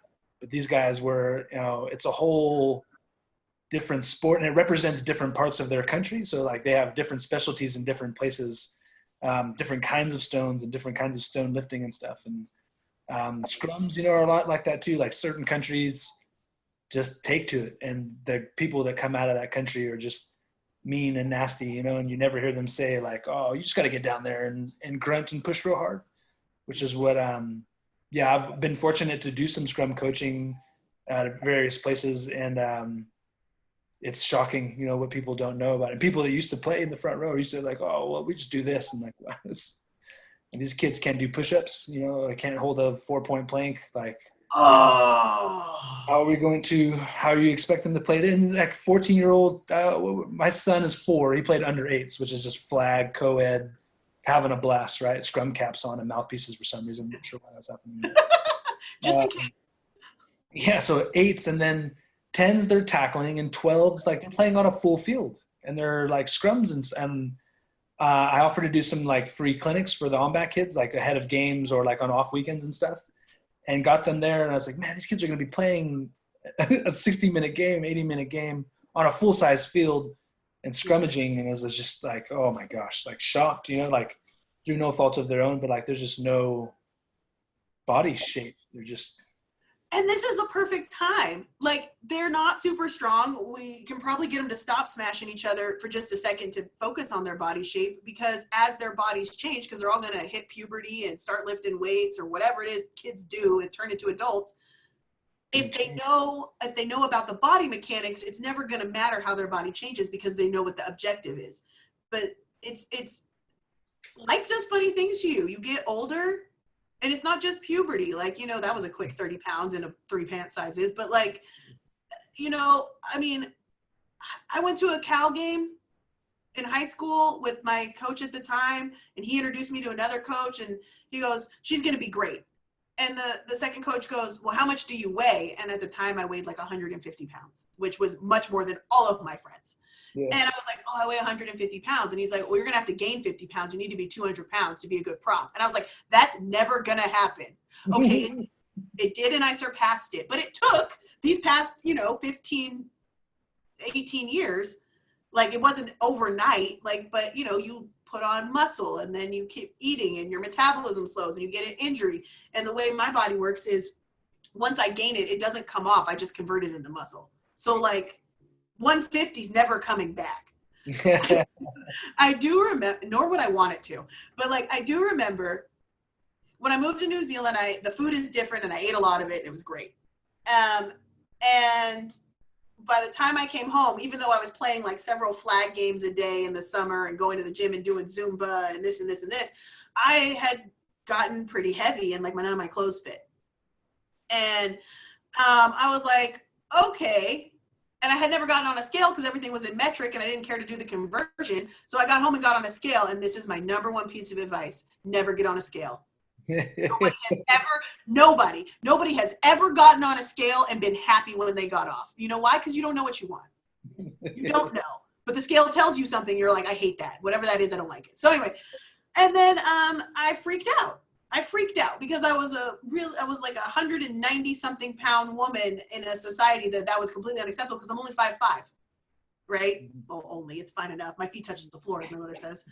but these guys were, it's a whole different sport, and it represents different parts of their country. So like, they have different specialties in different places, different kinds of stones and different kinds of stone lifting and stuff. And scrums, are a lot like that too. Like, certain countries just take to it, and the people that come out of that country are just mean and nasty, you know, and you never hear them say like, oh, you just got to get down there and grunt and push real hard, which is what, yeah, I've been fortunate to do some scrum coaching at various places, and it's shocking, you know, what people don't know about it. And people that used to play in the front row used to like, oh, well, we just do this. And like, wow, and these kids can't do push-ups, you know, they can't hold a 4-point plank. Like, Oh. how are you expect them to play? Then like 14-year-old, my son is 4. He played under 8s, which is just flag, co-ed, having a blast, right? Scrum caps on and mouthpieces for some reason. I'm not sure why that's happening. Just in case. Yeah, so 8s, and then 10s they're tackling, and 12s like they're playing on a full field, and they're like scrums, and I offer to do some like free clinics for the on-back kids, like ahead of games or like on off weekends and stuff, and got them there. And I was like, man, these kids are going to be playing a 60-minute game, 80-minute game on a full-size field and scrummaging. And it was just like, oh my gosh, like shocked, you know, like through no fault of their own, but like there's just no body shape. They're just. And this is the perfect time. Like, they're not super strong. We can probably get them to stop smashing each other for just a second to focus on their body shape, because as their bodies change, because they're all going to hit puberty and start lifting weights or whatever it is kids do and turn into adults. If they know about the body mechanics, it's never going to matter how their body changes, because they know what the objective is. But it's life does funny things to you. You get older. And it's not just puberty. Like, you know, that was a quick 30 pounds in a 3 pant sizes. But like, you know, I mean, I went to a Cal game in high school with my coach at the time, and he introduced me to another coach, and he goes, she's going to be great. And the second coach goes, well, how much do you weigh? And at the time I weighed like 150 pounds, which was much more than all of my friends. Yeah. And I was like, oh, I weigh 150 pounds. And he's like, well, you're going to have to gain 50 pounds. You need to be 200 pounds to be a good prop. And I was like, that's never going to happen. Okay, it did, and I surpassed it. But it took these past, you know, 15, 18 years. Like, it wasn't overnight. Like, but, you know, you put on muscle, and then you keep eating, and your metabolism slows, and you get an injury. And the way my body works is once I gain it, it doesn't come off. I just convert it into muscle. So, like, 150 is never coming back. I do remember, nor would I want it to, but like I do remember when I moved to New Zealand, the food is different, and I ate a lot of it, and it was great. And by the time I came home, even though I was playing like several flag games a day in the summer and going to the gym and doing Zumba and this and this and this, I had gotten pretty heavy, and like none of my clothes fit. And I was like, okay. And I had never gotten on a scale because everything was in metric, and I didn't care to do the conversion. So I got home and got on a scale, and this is my number one piece of advice: never get on a scale. Nobody has ever gotten on a scale and been happy when they got off. You know why? Because you don't know what you want. You don't know. But the scale tells you something. You're like, I hate that. Whatever that is, I don't like it. So anyway, and then I freaked out. Because I was like 190 something pound woman in a society that was completely unacceptable, because I'm only 5'5", right? Well, only, it's fine enough. My feet touches the floor, as my mother says.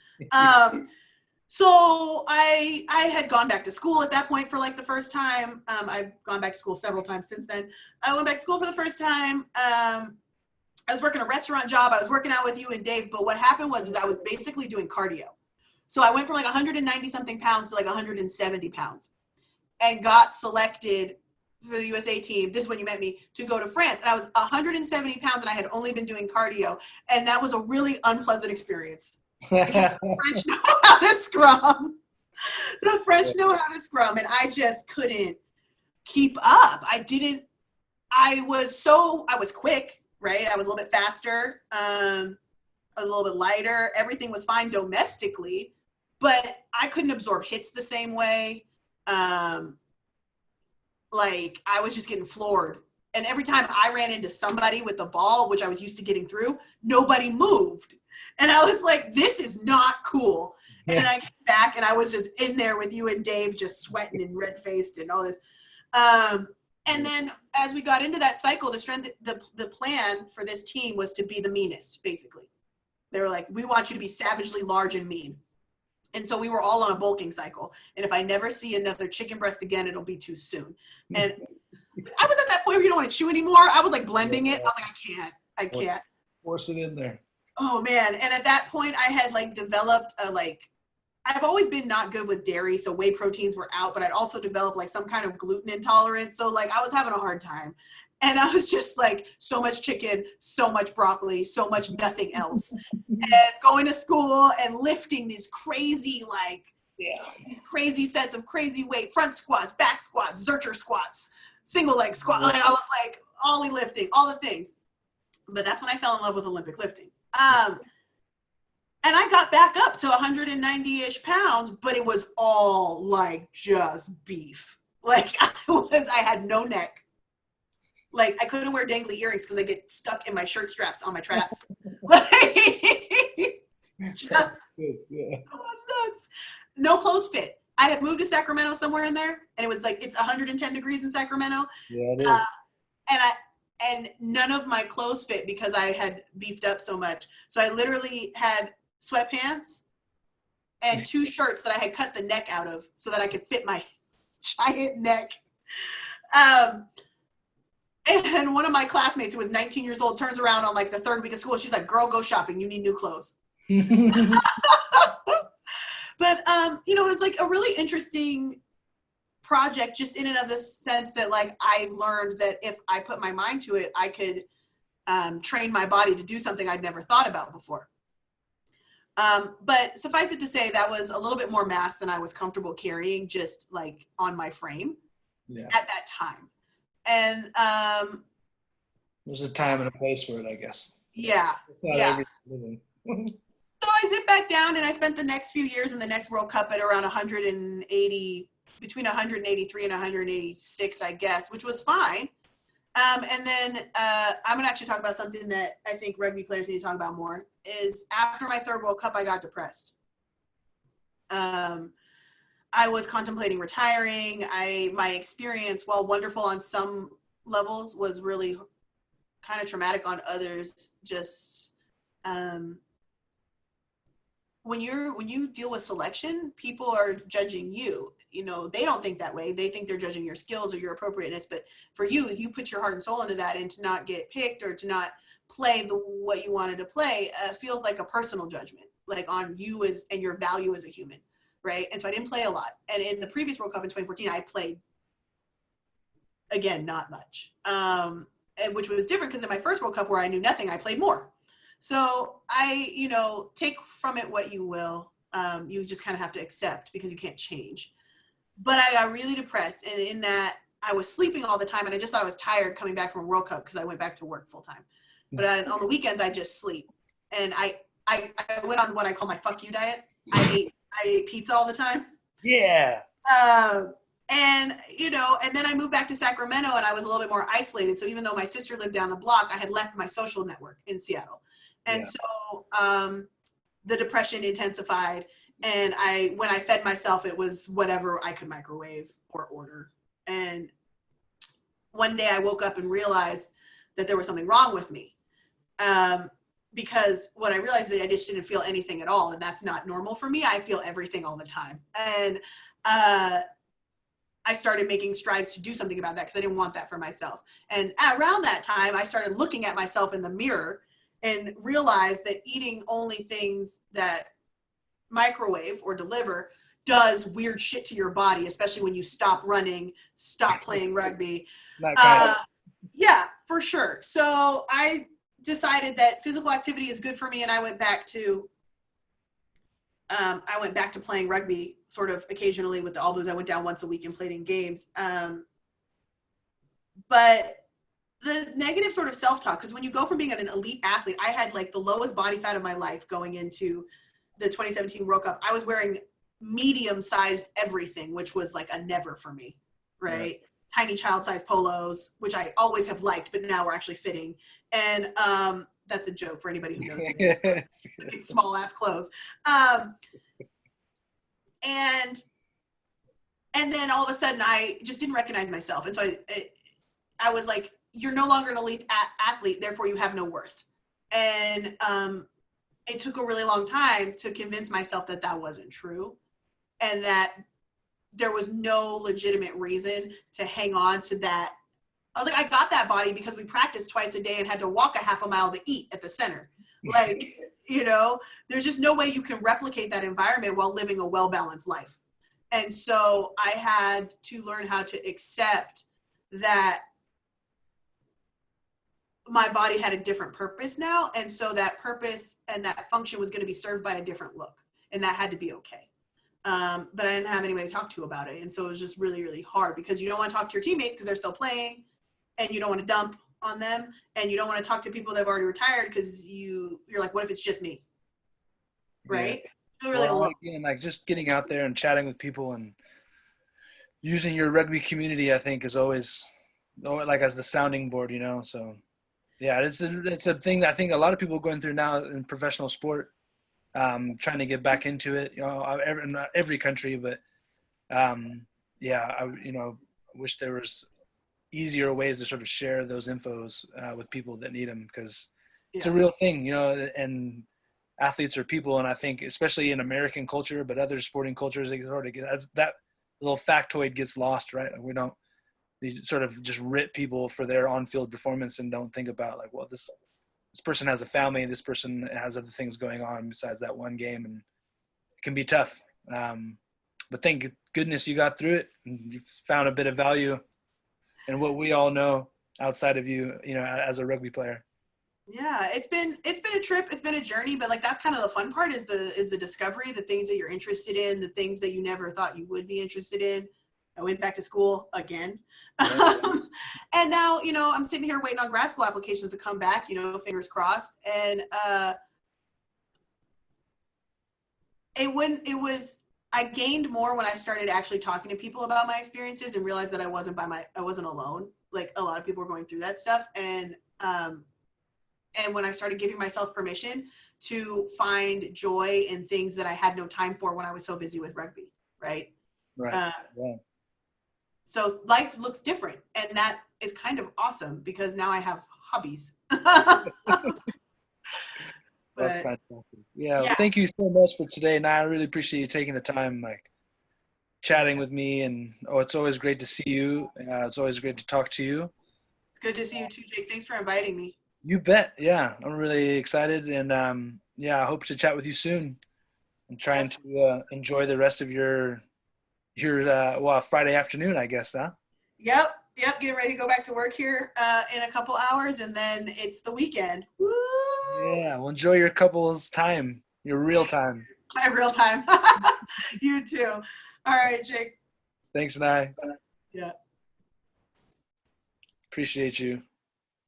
So I had gone back to school at that point for like the first time. I've gone back to school several times since then. I went back to school for the first time. I was working a restaurant job. I was working out with you and Dave, but what happened was I was basically doing cardio. So I went from like 190 something pounds to like 170 pounds and got selected for the USA team. This is when you met me, to go to France. And I was 170 pounds, and I had only been doing cardio. And that was a really unpleasant experience. Because the French know how to scrum. The French know how to scrum. And I just couldn't keep up. I was quick, right? I was a little bit faster, a little bit lighter. Everything was fine domestically. But I couldn't absorb hits the same way. Like, I was just getting floored. And every time I ran into somebody with the ball, which I was used to getting through, nobody moved. And I was like, this is not cool. Yeah. And then I came back, and I was just in there with you and Dave, just sweating and red-faced and all this. And then as we got into that cycle, the plan for this team was to be the meanest, basically. They were like, we want you to be savagely large and mean. And so we were all on a bulking cycle. And if I never see another chicken breast again, it'll be too soon. And I was at that point where you don't want to chew anymore. I was like blending it. I was like, I can't. Force it in there. Oh man. And at that point I had like developed a I've always been not good with dairy, so whey proteins were out, but I'd also developed like some kind of gluten intolerance. So like I was having a hard time. And I was just like, so much chicken, so much broccoli, so much nothing else. And going to school and lifting these crazy, these crazy sets of crazy weight, front squats, back squats, Zercher squats, single leg squat. Like I was like, ollie lifting, all the things. But that's when I fell in love with Olympic lifting. And I got back up to 190-ish pounds, but it was all like just beef. Like I had no neck. Like I couldn't wear dangly earrings because they get stuck in my shirt straps on my traps. Just nuts. No clothes fit. I had moved to Sacramento somewhere in there, and it was like it's 110 degrees in Sacramento. Yeah, it is. And none of my clothes fit because I had beefed up so much. So I literally had sweatpants and 2 shirts that I had cut the neck out of so that I could fit my giant neck. And one of my classmates who was 19 years old turns around on like the 3rd week of school. She's like, girl, go shopping. You need new clothes. But, you know, it was like a really interesting project just in and of the sense that like I learned that if I put my mind to it, I could train my body to do something I'd never thought about before. But suffice it to say that was a little bit more mass than I was comfortable carrying just like on my frame at that time. And there's a time and a place for it, I guess. Yeah. So I zipped back down and I spent the next few years in the next World Cup at around 180, between 183 and 186, I guess, which was fine. And then I'm going to actually talk about something that I think rugby players need to talk about more is after my 3rd World Cup, I got depressed. I was contemplating retiring. My experience, while wonderful on some levels, was really kind of traumatic on others. Just when you deal with selection, people are judging you. You know, they don't think that way. They think they're judging your skills or your appropriateness. But for you, you put your heart and soul into that, and to not get picked or to not play what you wanted to play feels like a personal judgment, like on you and your value as a human. Right. And so I didn't play a lot. And in the previous World Cup in 2014, I played, again, not much, and which was different because in my first World Cup where I knew nothing, I played more. So I, you know, take from it what you will. You just kind of have to accept because you can't change. But I got really depressed, and in that I was sleeping all the time, and I just thought I was tired coming back from a World Cup because I went back to work full time. But on the weekends, I just sleep. And I went on what I call my fuck you diet. I ate pizza all the time. Yeah. And, you know, and then I moved back to Sacramento and I was a little bit more isolated. So even though my sister lived down the block, I had left my social network in Seattle. And so the depression intensified. And when I fed myself, it was whatever I could microwave or order. And one day I woke up and realized that there was something wrong with me. Because what I realized is I just didn't feel anything at all. And that's not normal for me. I feel everything all the time. And I started making strides to do something about that because I didn't want that for myself. And around that time, I started looking at myself in the mirror and realized that eating only things that microwave or deliver does weird shit to your body, especially when you stop running, stop playing rugby. Yeah, for sure. So I decided that physical activity is good for me, and I went back to playing rugby sort of occasionally with all those. I went down once a week and played in games. But the negative sort of self-talk, because when you go from being an elite athlete, I had like the lowest body fat of my life going into the 2017 World Cup. I was wearing medium-sized everything, which was like a never for me, right? Yeah. Tiny child-sized polos, which I always have liked, but now are actually fitting. And that's a joke for anybody who knows me. Small-ass clothes. And then all of a sudden, I just didn't recognize myself. And so I was like, you're no longer an elite athlete, therefore you have no worth. And it took a really long time to convince myself that that wasn't true and that there was no legitimate reason to hang on to that. I was like, I got that body because we practiced twice a day and had to walk a half a mile to eat at the center. Like, you know, there's just no way you can replicate that environment while living a well-balanced life. And so I had to learn how to accept that my body had a different purpose now. And so that purpose and that function was going to be served by a different look. And that had to be okay. But I didn't have anybody to talk to about it. And so it was just really, really hard because you don't want to talk to your teammates because they're still playing and you don't want to dump on them. And you don't want to talk to people that have already retired because you're like, what if it's just me? Right? Yeah. Really well, again, like just getting out there and chatting with people and using your rugby community, I think, is always like as the sounding board, you know. So, yeah, it's a thing that I think a lot of people are going through now in professional sport, trying to get back into it. You know, not every country, but yeah, I wish there was easier ways to sort of share those infos with people that need them because it's a real thing, you know, and athletes are people. And I think especially in American culture, but other sporting cultures, they sort of get that little factoid gets lost, right? Like we sort of just rip people for their on-field performance and don't think about like, well, this person has a family, this person has other things going on besides that one game, and it can be tough. But thank goodness you got through it and you found a bit of value in what we all know outside of you know, as a rugby player. Yeah, it's been a trip, it's been a journey, but like that's kind of the fun part is the discovery, the things that you're interested in, the things that you never thought you would be interested in. I went back to school again. Yeah. And now, you know, I'm sitting here waiting on grad school applications to come back, you know, fingers crossed. And I gained more when I started actually talking to people about my experiences and realized that I wasn't alone. Like a lot of people were going through that stuff. And when I started giving myself permission to find joy in things that I had no time for when I was so busy with rugby, right? Right. Yeah. So life looks different, and that is kind of awesome because now I have hobbies. That's fantastic. Yeah, well, thank you so much for today, and I really appreciate you taking the time, like chatting with me. And it's always great to see you. It's always great to talk to you. It's good to see you too, Jake. Thanks for inviting me. You bet. Yeah, I'm really excited, and yeah, I hope to chat with you soon. I'm trying to enjoy the rest of your Friday afternoon, I guess, huh? Yep. Getting ready to go back to work here in a couple hours, and then it's the weekend. Woo! Yeah, well, enjoy your couple's time, your real time. My real time. You too. All right, Jake. Thanks, Nai. Yeah. Appreciate you.